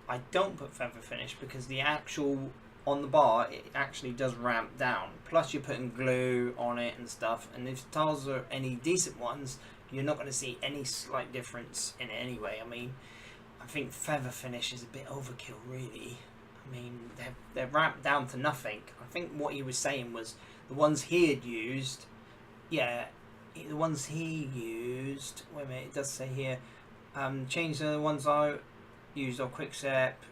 [SPEAKER 2] I don't put feather finish because the actual, on the bar, it actually does ramp down. Plus you're putting glue on it and stuff, and if tiles are any decent ones, you're not going to see any slight difference in it anyway. I mean, I think feather finish is a bit overkill, really. I mean, they're ramped down to nothing. I think what he was saying was the ones he had used, yeah, the ones he used, wait a minute, it does say here, change the ones I used on Quick Step.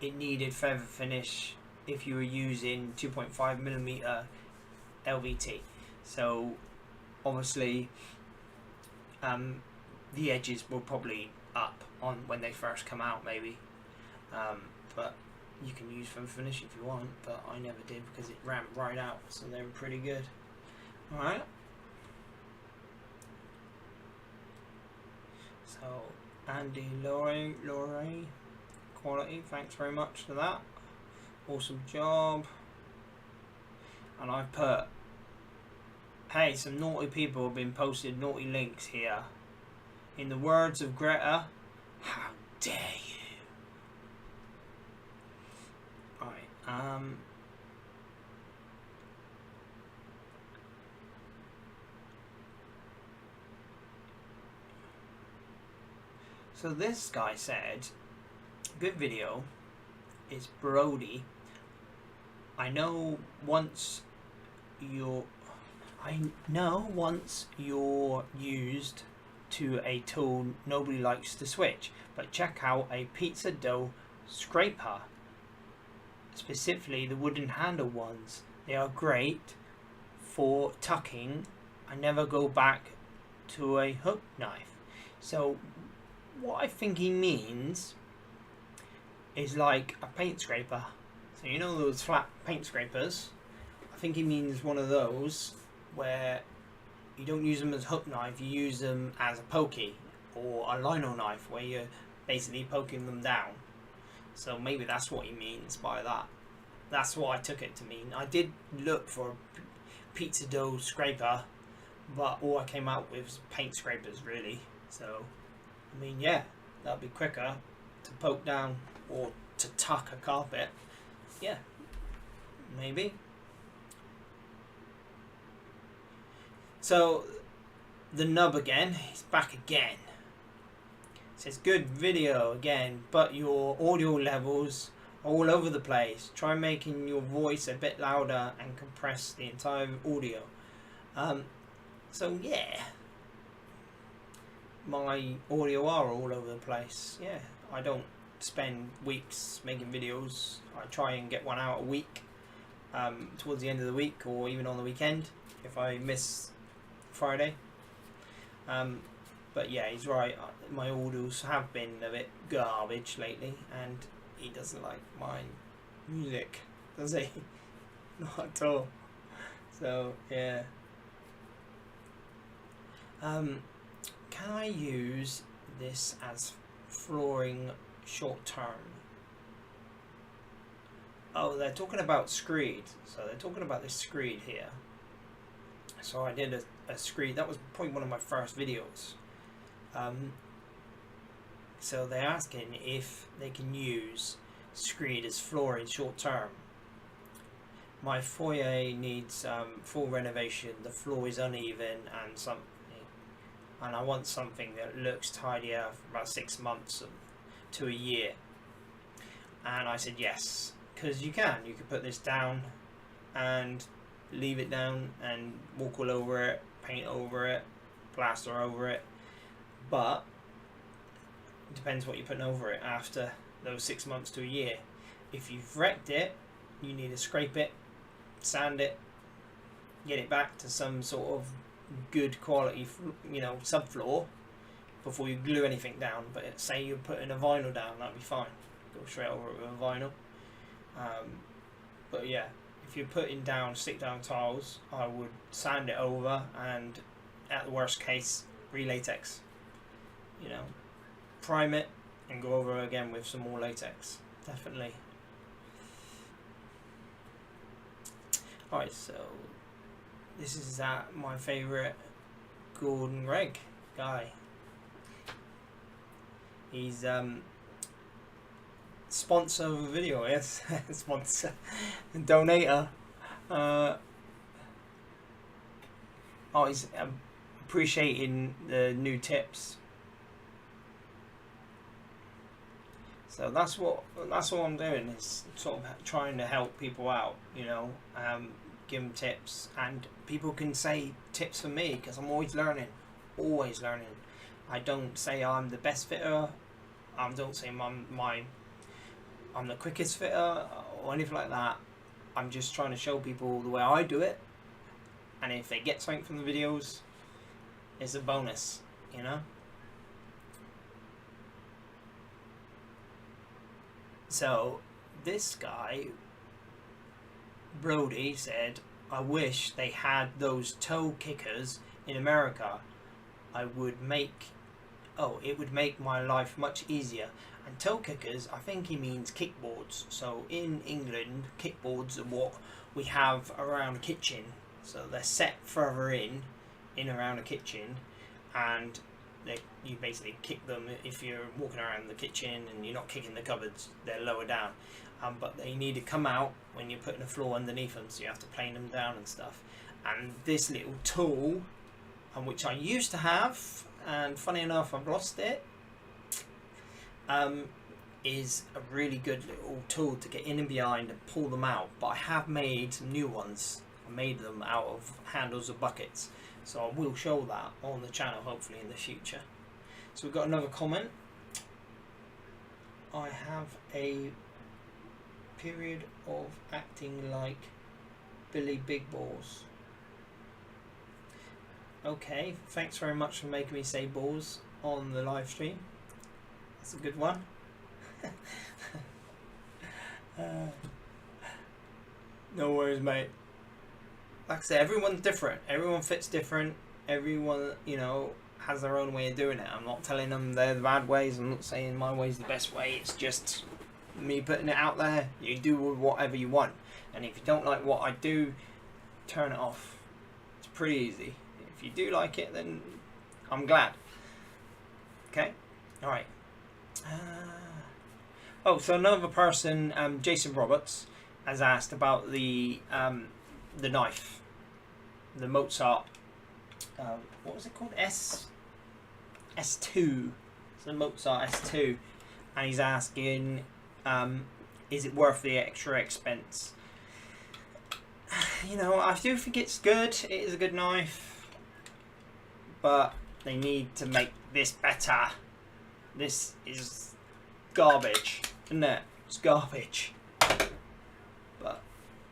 [SPEAKER 2] It needed feather finish if you were using 2.5mm LVT. So obviously the edges were probably up on when they first come out, maybe, but you can use feather finish if you want, but I never did because it ramped right out, so they were pretty good. Alright. So, Andy Laurie, quality, thanks very much for that. Awesome job. And I've put, hey, some naughty people have been posted naughty links here. In the words of Greta, how dare you? Right, so this guy said, good video, it's Brody. I know once you're used to a tool nobody likes to switch, but check out a pizza dough scraper, specifically the wooden handle ones. They are great for tucking. I never go back to a hook knife. So what I think he means is like a paint scraper. So you know those flat paint scrapers? I think he means one of those where you don't use them as a hook knife, you use them as a pokey or a lino knife where you're basically poking them down. So maybe that's what he means by that. That's what I took it to mean. I did look for a pizza dough scraper, but all I came out with was paint scrapers, really. So I mean, yeah, that'd be quicker to poke down or to tuck a carpet. Yeah, maybe.
[SPEAKER 1] So the nub again, he's back again. It says good video again, but your audio levels are all over the place. Try making your voice a bit louder and compress the entire audio. So yeah, my audio are all over the place. Yeah, I don't spend weeks making videos. I try and get one out a week, towards the end of the week or even on the weekend if I miss Friday. But yeah, he's right. My audios have been a bit garbage lately, and he doesn't like my music, does he? Not at all. So yeah. Can I use this as flooring short term? Oh, they're talking about screed. So they're talking about this screed here. So I did a screed. That was probably one of my first videos. So they're asking if they can use screed as flooring short term. My foyer needs full renovation. The floor is uneven and I want something that looks tidier for about 6 months to a year. And I said yes, because you can put this down and leave it down and walk all over it, paint over it, plaster over it, but it depends what you're putting over it after those 6 months to a year. If you've wrecked it, you need to scrape it, sand it, get it back to some sort of good quality, subfloor before you glue anything down. But say you're putting a vinyl down, that'd be fine. Go straight over it with a vinyl. But yeah, if you're putting down stick down tiles, I would sand it over and, at the worst case, re-latex. Prime it and go over again with some more latex. Definitely. Alright, so this is my favourite Gordon Gregg guy. He's sponsor of a video, yes. Sponsor, donator. He's appreciating the new tips. So that's what I'm doing, is sort of trying to help people out, give them tips, and people can say tips for me, because I'm always learning. I don't say I'm the best fitter. I don't say I'm the quickest fitter or anything like that. I'm just trying to show people the way I do it, and if they get something from the videos, it's a bonus, So this guy, Brody, said, I wish they had those toe kickers in America. It would make my life much easier. And toe kickers, I think he means kickboards. So in England, kickboards are what we have around a kitchen. So they're set further in around a kitchen, and you basically kick them if you're walking around the kitchen and you're not kicking the cupboards. They're lower down, but they need to come out when you're putting a floor underneath them, so you have to plane them down and stuff. And this little tool, which I used to have, and funny enough I've lost it, is a really good little tool to get in and behind and pull them out. But I have made some new ones. I made them out of handles of buckets, so I will show that on the channel hopefully in the future. So we've got another comment. I have a period of acting like Billy Big Balls. Okay, thanks very much for making me say balls on the live stream. That's a good one. No worries, mate. Like I said, everyone's different. Everyone fits different. Everyone, has their own way of doing it. I'm not telling them they're the bad ways. I'm not saying my way's the best way. It's just me putting it out there. You do whatever you want. And if you don't like what I do, turn it off. It's pretty easy. If you do like it, then I'm glad. Okay? Alright. So another person, Jason Roberts, has asked about the knife, the Mozart
[SPEAKER 2] what was it called? S2. It's the Mozart S2, and he's asking, is it worth the extra expense? You know, I do think it's good. It is a good knife, but they need to make this better. This is garbage, isn't it? It's garbage. But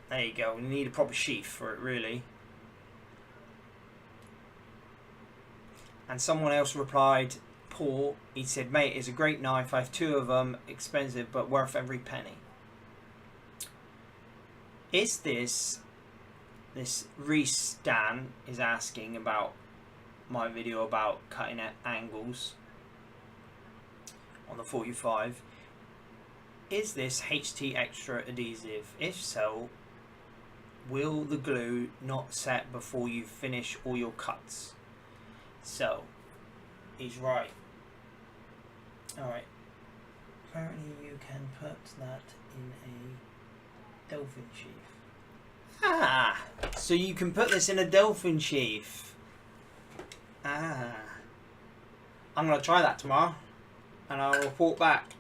[SPEAKER 2] there you go. We need a proper sheath for it, really. And someone else replied, Paul, he said, mate, it's a great knife. I have 2 of them, expensive but worth every penny. Is this Reese Dan is asking about my video about cutting at angles on the 45. Is this HT Extra adhesive? If so, will the glue not set before you finish all your cuts? So, he's right. Alright. Apparently you can put that in a dolphin sheath. Ah! So you can put this in a dolphin sheath. Ah. I'm going to try that tomorrow. And I'll report back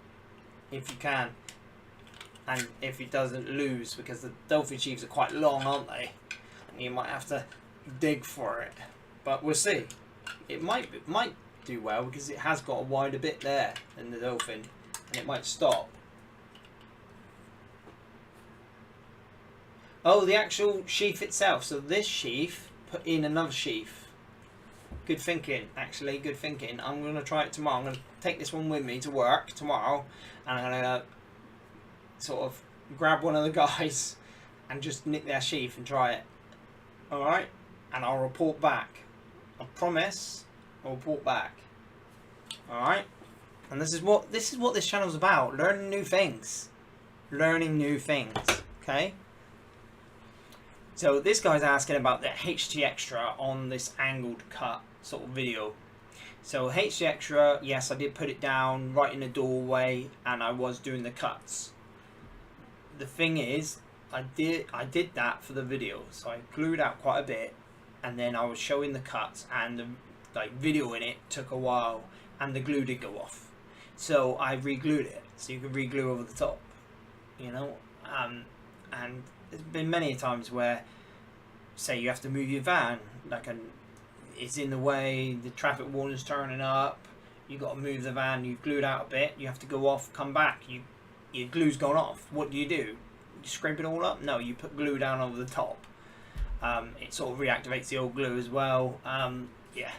[SPEAKER 2] if you can. And if it doesn't lose, because the dolphin sheaths are quite long, aren't they? And you might have to dig for it. But we'll see. It might do well because it has got a wider bit there than the dolphin, and it might stop. Oh, the actual sheath itself. So this sheath, put in another sheath. Good thinking, actually, good thinking. I'm going to try it tomorrow. I'm going to take this one with me to work tomorrow, and I'm going to sort of grab one of the guys and just nick their sheath and try it. Alright? And I'll report back. I promise I'll report back. Alright? And this is what this channel's about. Learning new things. Learning new things. Okay? So this guy's asking about the HT Extra on this angled cut sort of video. So HT Extra, yes, I did put it down right in the doorway and I was doing the cuts. The thing is, I did that for the video. So I glued out quite a bit and then I was showing the cuts, and the video in it took a while and the glue did go off. So I re-glued it so you can re-glue over the top, you know. And there's been many times where, say, you have to move your van, it's in the way, the traffic warning's turning up, you got to move the van, you've glued out a bit, you have to go off, come back, your glue's gone off. What do? You scrape it all up? No, you put glue down over the top. It sort of reactivates the old glue as well. Yeah,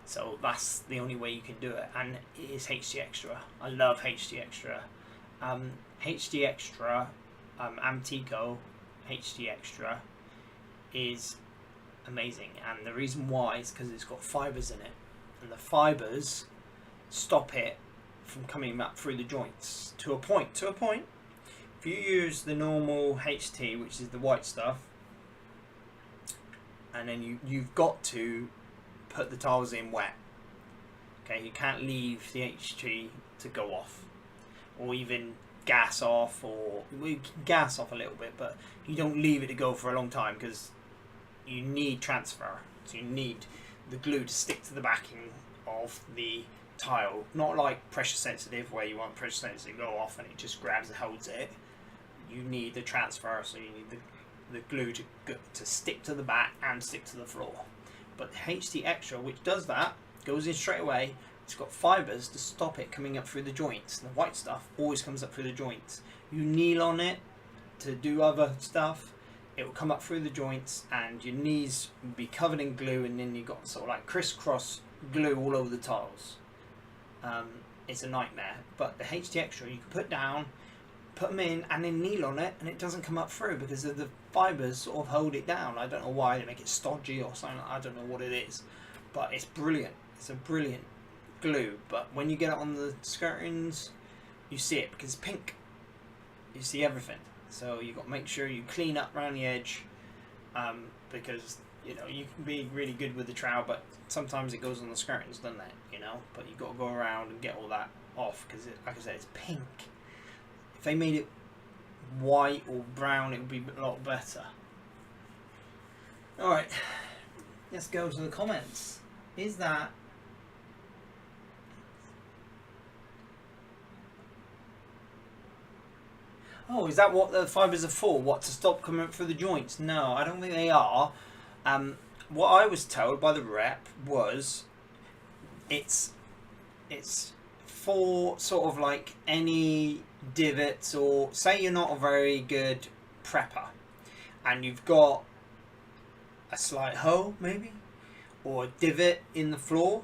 [SPEAKER 2] so that's the only way you can do it, and it is HT Extra. I love HT Extra. HT Extra, Amtico HT Extra is amazing, and the reason why is because it's got fibres in it, and the fibres stop it from coming up through the joints to a point. If you use the normal HT, which is the white stuff, and then you've got to put the tiles in wet. Okay, you can't leave the HT to go off, or even gas off, or we can gas off a little bit, but you don't leave it to go for a long time because you need transfer. So you need the glue to stick to the backing of the tile, not like pressure sensitive where you want pressure sensitive to go off and it just grabs and holds it. You need the transfer, so you need the glue to stick to the back and stick to the floor. But the HT Extra, which does that, goes in straight away. It's got fibres to stop it coming up through the joints. The white stuff always comes up through the joints. You kneel on it to do other stuff, it will come up through the joints and your knees will be covered in glue, and then you've got sort of like crisscross glue all over the tiles. It's a nightmare. But the HT Extra you can put down, put them in and then kneel on it, and it doesn't come up through because of the fibres sort of hold it down. I don't know why, they make it stodgy or something. I don't know what it is, but it's brilliant. It's a brilliant glue. But when you get it on the skirtings, you see it because it's pink. You see everything. So you've got to make sure you clean up around the edge, because you know you can be really good with the trowel, but sometimes it goes on the skirtings, doesn't it? You know, but you've got to go around and get all that off because, like I said, it's pink. If they made it white or brown, it would be a lot better. Alright, let's go to the comments. Is that... Oh, is that what the fibres are for? What, to stop coming through the joints? No, I don't think they are. What I was told by the rep was it's for sort of like any divots, or say you're not a very good prepper and you've got a slight hole maybe, or a divot in the floor.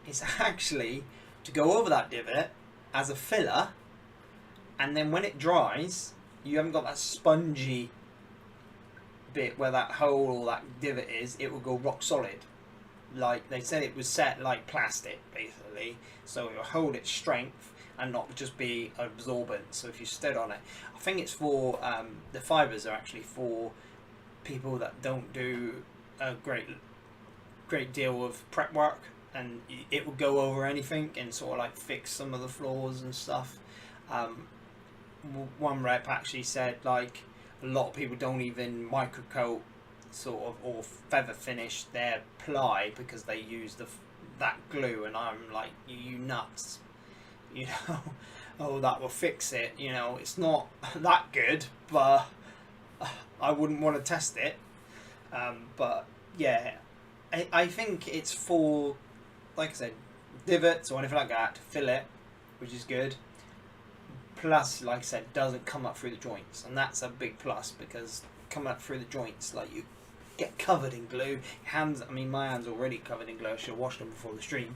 [SPEAKER 2] It's actually to go over that divot as a filler, and then when it dries you haven't got that spongy bit where that hole or that divot is. It will go rock solid. Like they said, it was set like plastic basically, so it will hold its strength and not just be absorbent. So if you stood on it, I think it's for the fibres are actually for people that don't do a great deal of prep work, and it will go over anything and sort of like fix some of the flaws and stuff. One rep actually said like a lot of people don't even microcoat sort of or feather finish their ply because they use that glue, and I'm like, you nuts, you know. Oh, that will fix it, you know. It's not that good, but I wouldn't want to test it. But yeah, I think it's for, like I said, divots or anything like that, to fill it, which is good. Plus, like I said, it doesn't come up through the joints, and that's a big plus, because coming up through the joints, like, you get covered in glue. Hands, I mean, my hands are already covered in glue. I should have washed them before the stream.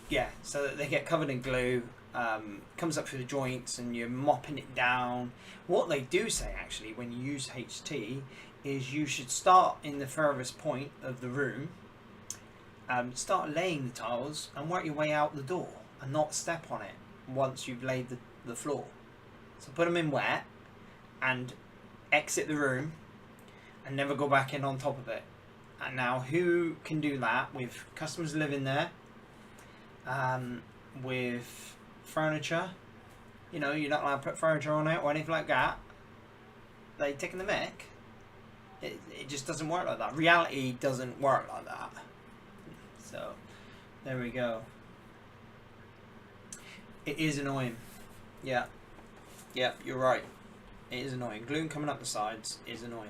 [SPEAKER 2] Yeah, so they get covered in glue, comes up through the joints, and you're mopping it down. What they do say, actually, when you use HT, is you should start in the furthest point of the room, start laying the tiles, and work your way out the door, and not step on it once you've laid the floor. So put them in wet, and exit the room, and never go back in on top of it. And now, who can do that with customers living there, with furniture? You know, you're not allowed to put furniture on it or anything like that. They taking the mick. It just doesn't work like that. Reality doesn't work like that. So there we go. It is annoying. Yeah, you're right. It is annoying. Glue coming up the sides is annoying,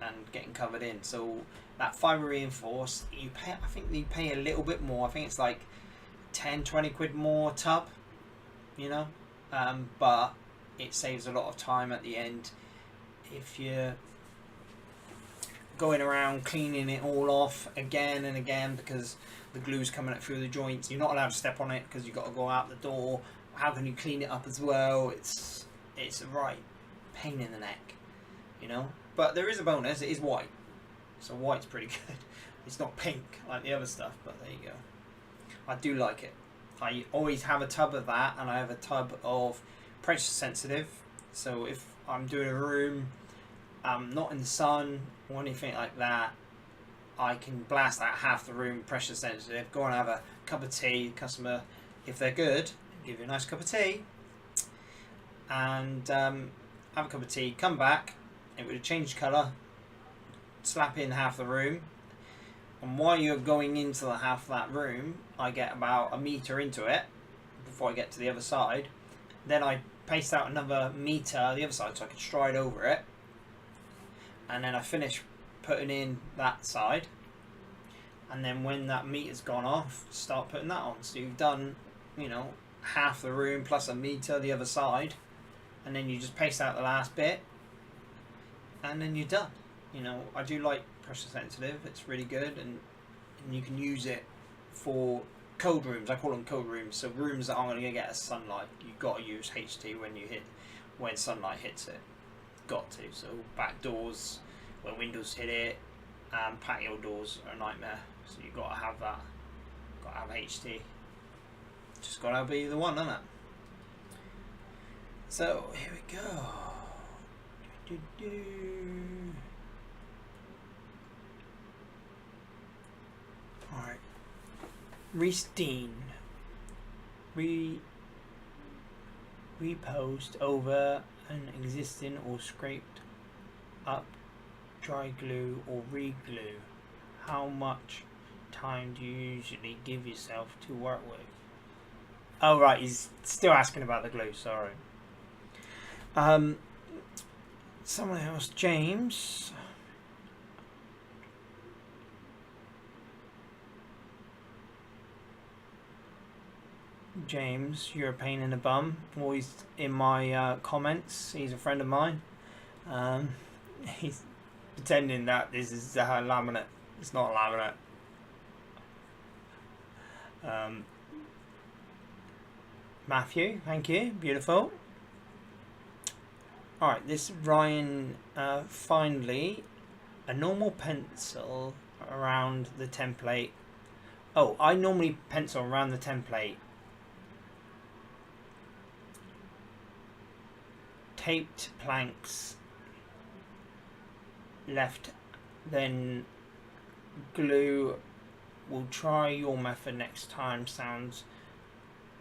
[SPEAKER 2] and getting covered in. So that fibre reinforced, you pay. I think you pay a little bit more. I think it's like 10-20 quid more tub, you know, but it saves a lot of time at the end if you're going around cleaning it all off again and again, because the glue's coming up through the joints. You're not allowed to step on it because you've got to go out the door. How can you clean it up as well? It's a right pain in the neck, you know. But there is a bonus. It is white, so white's pretty good. It's not pink like the other stuff, but there you go. I do like it. I always have a tub of that, and I have a tub of pressure sensitive. So if I'm doing a room, not in the sun or anything like that, I can blast out half the room pressure sensitive. Go and have a cup of tea. Customer, if they're good, give you a nice cup of tea, and have a cup of tea. Come back, it would have changed colour. Slap in half the room, and while you're going into the half of that room, I get about a metre into it before I get to the other side. Then I paste out another metre the other side so I can stride over it, and then I finish putting in that side, and then when that meter's gone off, start putting that on. So you've done, you know, half the room plus a metre the other side, and then you just paste out the last bit, and then you're done. You know, I do like pressure sensitive. It's really good, and you can use it for cold rooms. I call them cold rooms. So rooms that aren't going to get a sunlight, you've got to use HT when sunlight hits it. Got to. So back doors, when windows hit it, patio doors are a nightmare. So you've got to have that. Got to have HT. Just got to be the one, isn't it? So here we go. Alright. Reese Dean. Repost over an existing or scraped up
[SPEAKER 1] dry glue or re-glue? How much time do you usually give yourself to work with? Oh right, he's still asking about the glue, sorry. Someone else, James. James, you're a pain in the bum. Always in my comments. He's a friend of mine. He's pretending that this is laminate. It's not laminate. Matthew, thank you. Beautiful. Alright, this is Ryan. Finally, a normal pencil around the template. Oh, I normally pencil around the template. Taped planks left, then glue. We'll try your method next time. Sounds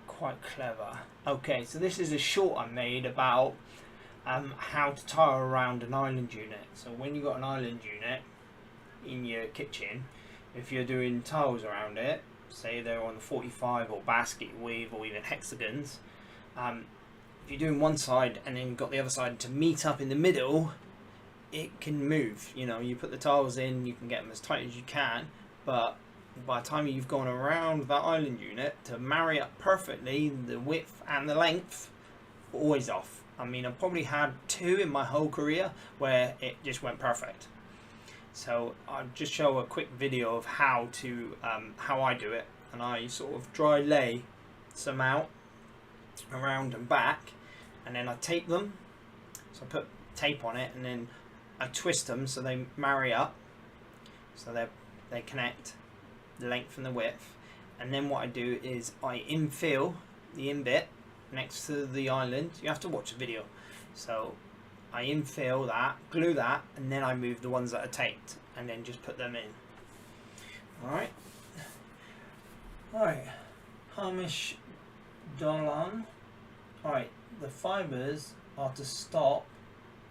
[SPEAKER 1] quite clever. Okay, so this is a short I made about how to tile around an island unit. So when you've got an island unit in your kitchen, if you're doing tiles around it, say they're on the 45 or basket weave or even hexagons, if you're doing one side and then you've got the other side to meet up in the middle, it can move. You know, you put the tiles in, you can get them as tight as you can, but by the time you've gone around that island unit to marry up perfectly the width and the length, always off. I mean, I've probably had 2 in my whole career where it just went perfect. So I'll just show a quick video of how to how I do it, and I sort of dry lay some out around and back, and then I tape them. So I put tape on it and then I twist them so they marry up, so they connect the length and the width. And then what I do is I infill the in bit next to the island. You have to watch the video. So I infill that, glue that, and then I move the ones that are taped and then just put them in. Alright. Alright. Hamish Dolan. Alright, the fibres are to stop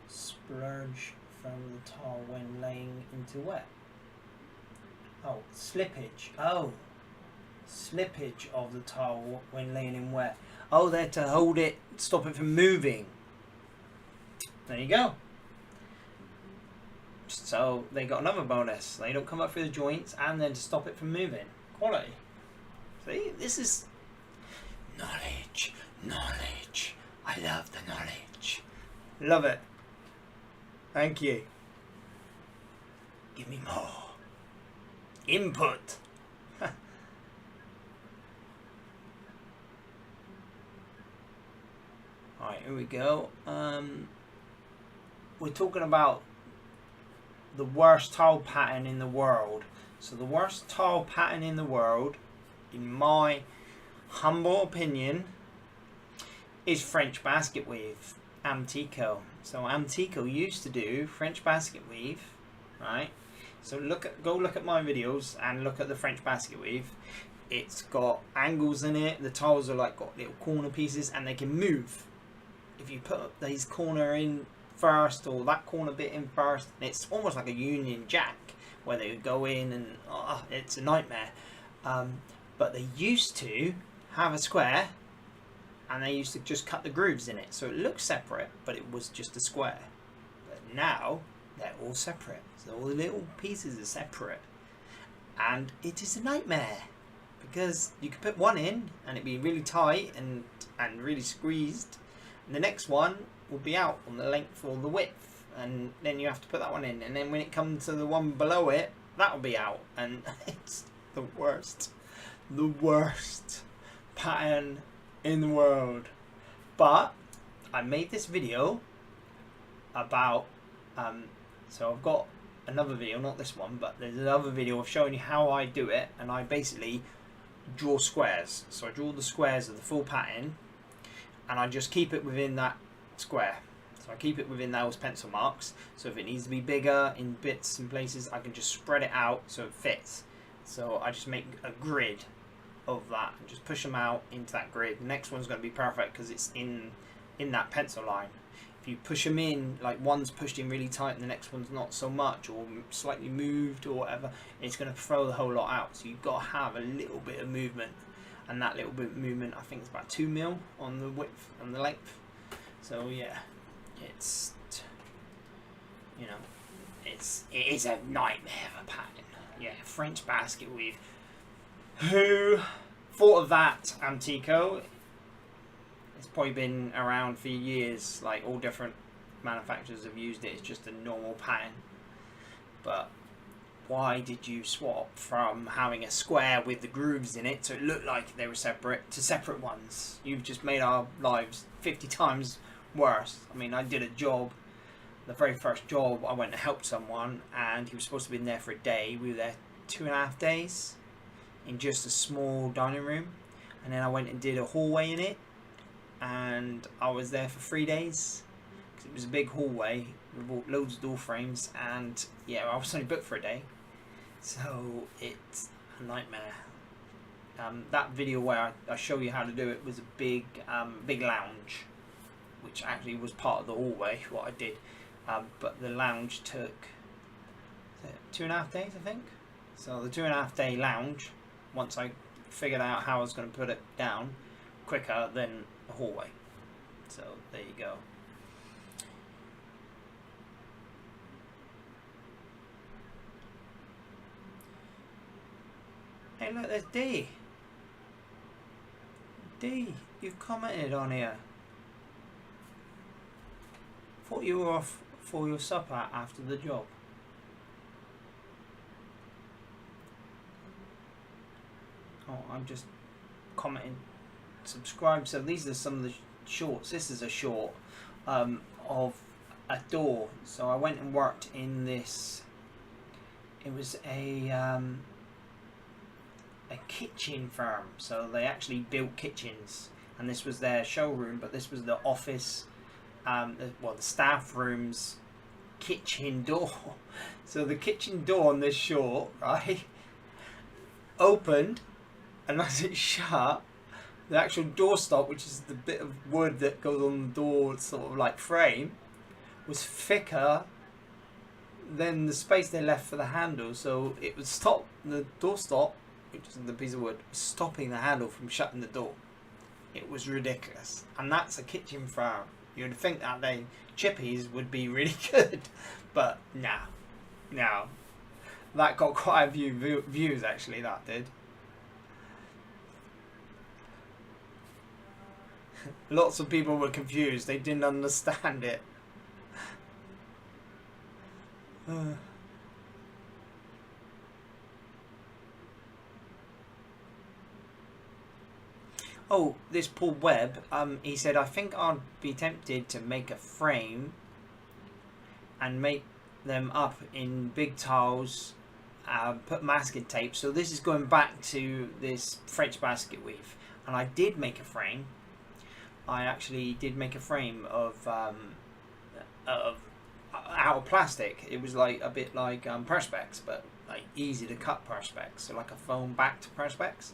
[SPEAKER 1] splurge from the tile when laying into wet. Oh, slippage. Oh, slippage of the tile when laying in wet. Oh, they're to hold it, stop it from moving. There you go. So they got another bonus. They don't come up through the joints, and then to stop it from moving. Quality. See, this is knowledge. Knowledge. I love the knowledge. Love it. Thank you. Give me more. Input. Alright, here we go. We're talking about the worst tile pattern in the world. So the worst tile pattern in the world, in my humble opinion, is French basket weave, Amtico. So Amtico used to do French basket weave, right? So go look at my videos and look at the French basket weave. It's got angles in it. The tiles are like got little corner pieces, and they can move. If you put these corner in first or that corner bit in first, it's almost like a Union Jack where they would go in, and it's a nightmare. But they used to have a square, and they used to just cut the grooves in it, so it looked separate, but it was just a square. But now they're all separate, so all the little pieces are separate, and it is a nightmare because you could put one in and it'd be really tight and really squeezed, and the next one would be out on the length or the width, and then you have to put that one in, and then when it comes to the one below it, that will be out, and it's the worst pattern in the world. But I made this video about so I've got another video, not this one, but there's another video of showing you how I do it, and I basically draw squares. So I draw the squares of the full pattern, and I just keep it within that square. So I keep it within those pencil marks, so if it needs to be bigger in bits and places, I can just spread it out so it fits. So I just make a grid of that and just push them out into that grid. The next one's going to be perfect because it's in that pencil line. If
[SPEAKER 2] you push them in, like one's pushed in really tight and the next one's not so much, or slightly moved or whatever, it's going to throw the whole lot out. So you've got to have a little bit of movement, and that little bit of movement, I think, is about 2 mil on the width and the length. So yeah, it's, you know, it is a nightmare of a pattern. Yeah, French basket weave. Who thought of that, Antico? It's probably been around for years, like all different manufacturers have used it. It's just a normal pattern. But why did you swap from having a square with the grooves in it, so it looked like they were separate, to separate ones? You've just made our lives 50 times worse. I mean, I did a job, the very first job, I went to help someone, and he was supposed to be in there for a day. We were there 2.5 days in just a small dining room, and then I went and did a hallway in it, and I was there for 3 days because it was a big hallway. We bought loads of door frames, and yeah, I was only booked for a day, so it's a nightmare. That video where I show you how to do it was a big lounge, which actually was part of the hallway, what I did, but the lounge took 2.5 days, I think. So the 2.5 day lounge, once I figured out how I was going to put it down quicker than the hallway. So there you go. Hey look, there's D. D, you've commented on here. Thought you were off for your supper after the job. Oh, I'm just commenting. Subscribe. So these are some of the shorts. This is a short of a door. So I went and worked in this. It was a kitchen firm. So they actually built kitchens, and this was their showroom. But this was the office, the staff room's kitchen door. So the kitchen door on this short, right, opened, and as it shut, the actual doorstop, which is the bit of wood that goes on the door, sort of like frame, was thicker than the space they left for the handle. So it would stop the doorstop, which is the piece of wood, stopping the handle from shutting the door. It was ridiculous. And that's a kitchen firm. You'd think that they chippies would be really good, but no. That got quite a few views actually, that did. Lots of people were confused. They didn't understand it. Oh, this Paul Webb, he said, I think I'd be tempted to make a frame and make them up in big tiles, put masking tape. So this is going back to this French basket weave. And I did make a frame. I actually did make a frame of out of plastic. It was like a bit like perspex, but like easy to cut perspex, so like a foam backed perspex.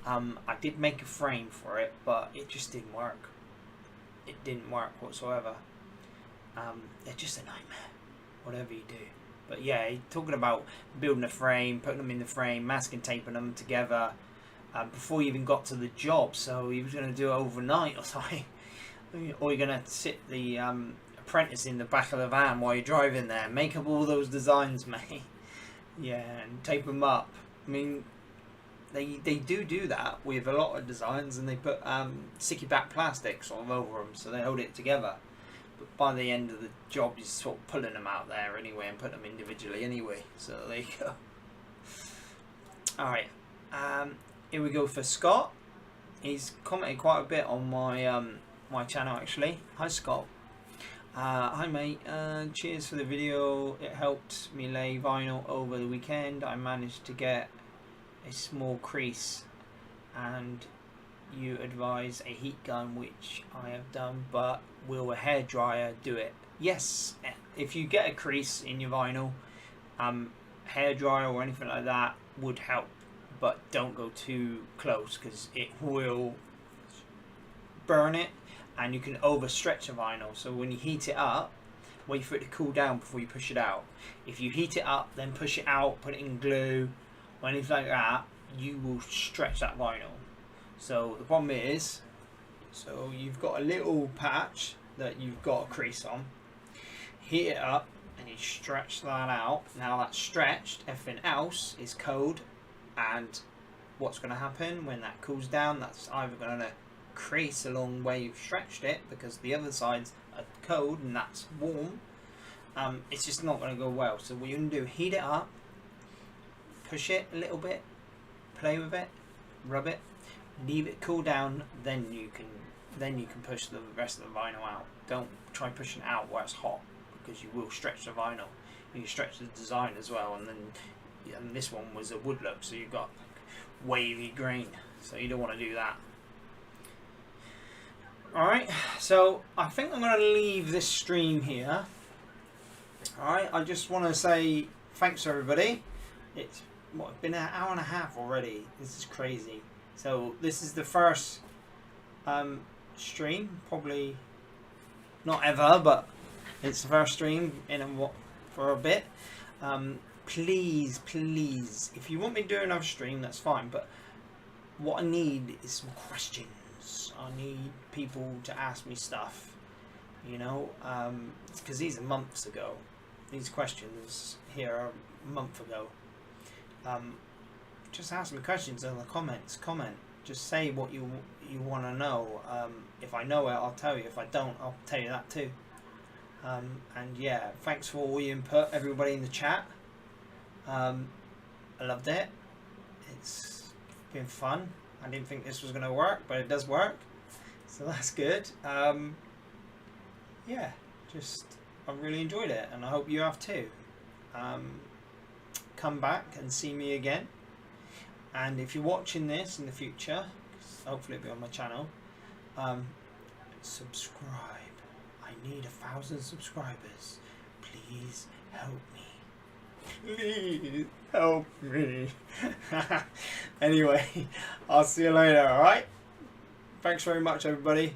[SPEAKER 2] I did make a frame for it, but it just didn't work. It didn't work whatsoever. They're just a nightmare, whatever you do. But yeah, talking about building a frame, putting them in the frame, masking taping them together, before you even got to the job. So he was going to do it overnight or something. Or you're going to sit the apprentice in the back of the van while you're driving there. Make up all those designs, mate. Yeah, and tape them up. I mean, they do that with a lot of designs, and they put sticky back plastic sort of over them so they hold it together. But by the end of the job, you're sort of pulling them out there anyway and putting them individually anyway. So there you go. Alright. Here we go for Scott. He's commented quite a bit on my my channel actually. Hi Scott. Hi mate. Cheers for the video. It helped me lay vinyl over the weekend. I managed to get a small crease, and you advise a heat gun, which I have done, but will a hairdryer do it? Yes. If you get a crease in your vinyl, hairdryer or anything like that would help. But don't go too close because it will burn it, and you can overstretch a vinyl. So when you heat it up, wait for it to cool down before you push it out. If you heat it up, then push it out, put it in glue or anything like that, you will stretch that vinyl. So the problem is, so you've got a little patch that you've got a crease on, heat it up and you stretch that out. Now that's stretched, everything else is cold, and what's going to happen when that cools down, that's either going to crease along where you've stretched it because the other sides are cold and that's warm. It's just not going to go well. So what you're going to do, heat it up, push it a little bit, play with it, rub it, leave it cool down, then you can push the rest of the vinyl out. Don't try pushing it out while it's hot, because you will stretch the vinyl. You stretch the design as well, and then and this one was a wood look, so you've got wavy grain, so you don't want to do that. Alright, so I think I'm going to leave this stream here. Alright, I just want to say thanks everybody. It's been an hour and a half already. This is crazy. So this is the first stream, probably not ever, but it's the first stream for a bit. Please, if you want me to do another stream, that's fine, but what I need is some questions. I need people to ask me stuff, you know, because these are months ago. These questions here are a month ago. Just ask me questions in the comments. Comment. Just say what you want to know. If I know it, I'll tell you. If I don't, I'll tell you that too. And yeah, thanks for all your input, everybody in the chat. I loved it. It's been fun. I didn't think this was going to work, but it does work, so that's good. Yeah, just I really enjoyed it, and I hope you have too. Come back and see me again, and if you're watching this in the future, hopefully it'll be on my channel, subscribe. I need 1,000 subscribers. Please help me. Please help me. Anyway, I'll see you later, alright? Thanks very much, everybody.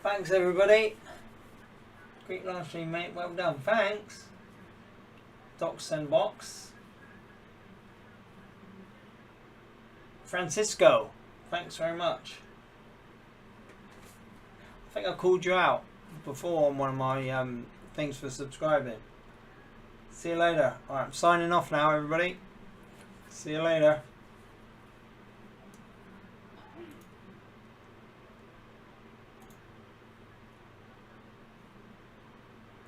[SPEAKER 2] Thanks everybody. Great live stream, mate. Well done. Thanks. Docs and Box. Francisco. Thanks very much. I think I called you out before on one of my things for subscribing. See you later. Alright, I'm signing off now, everybody. See you later.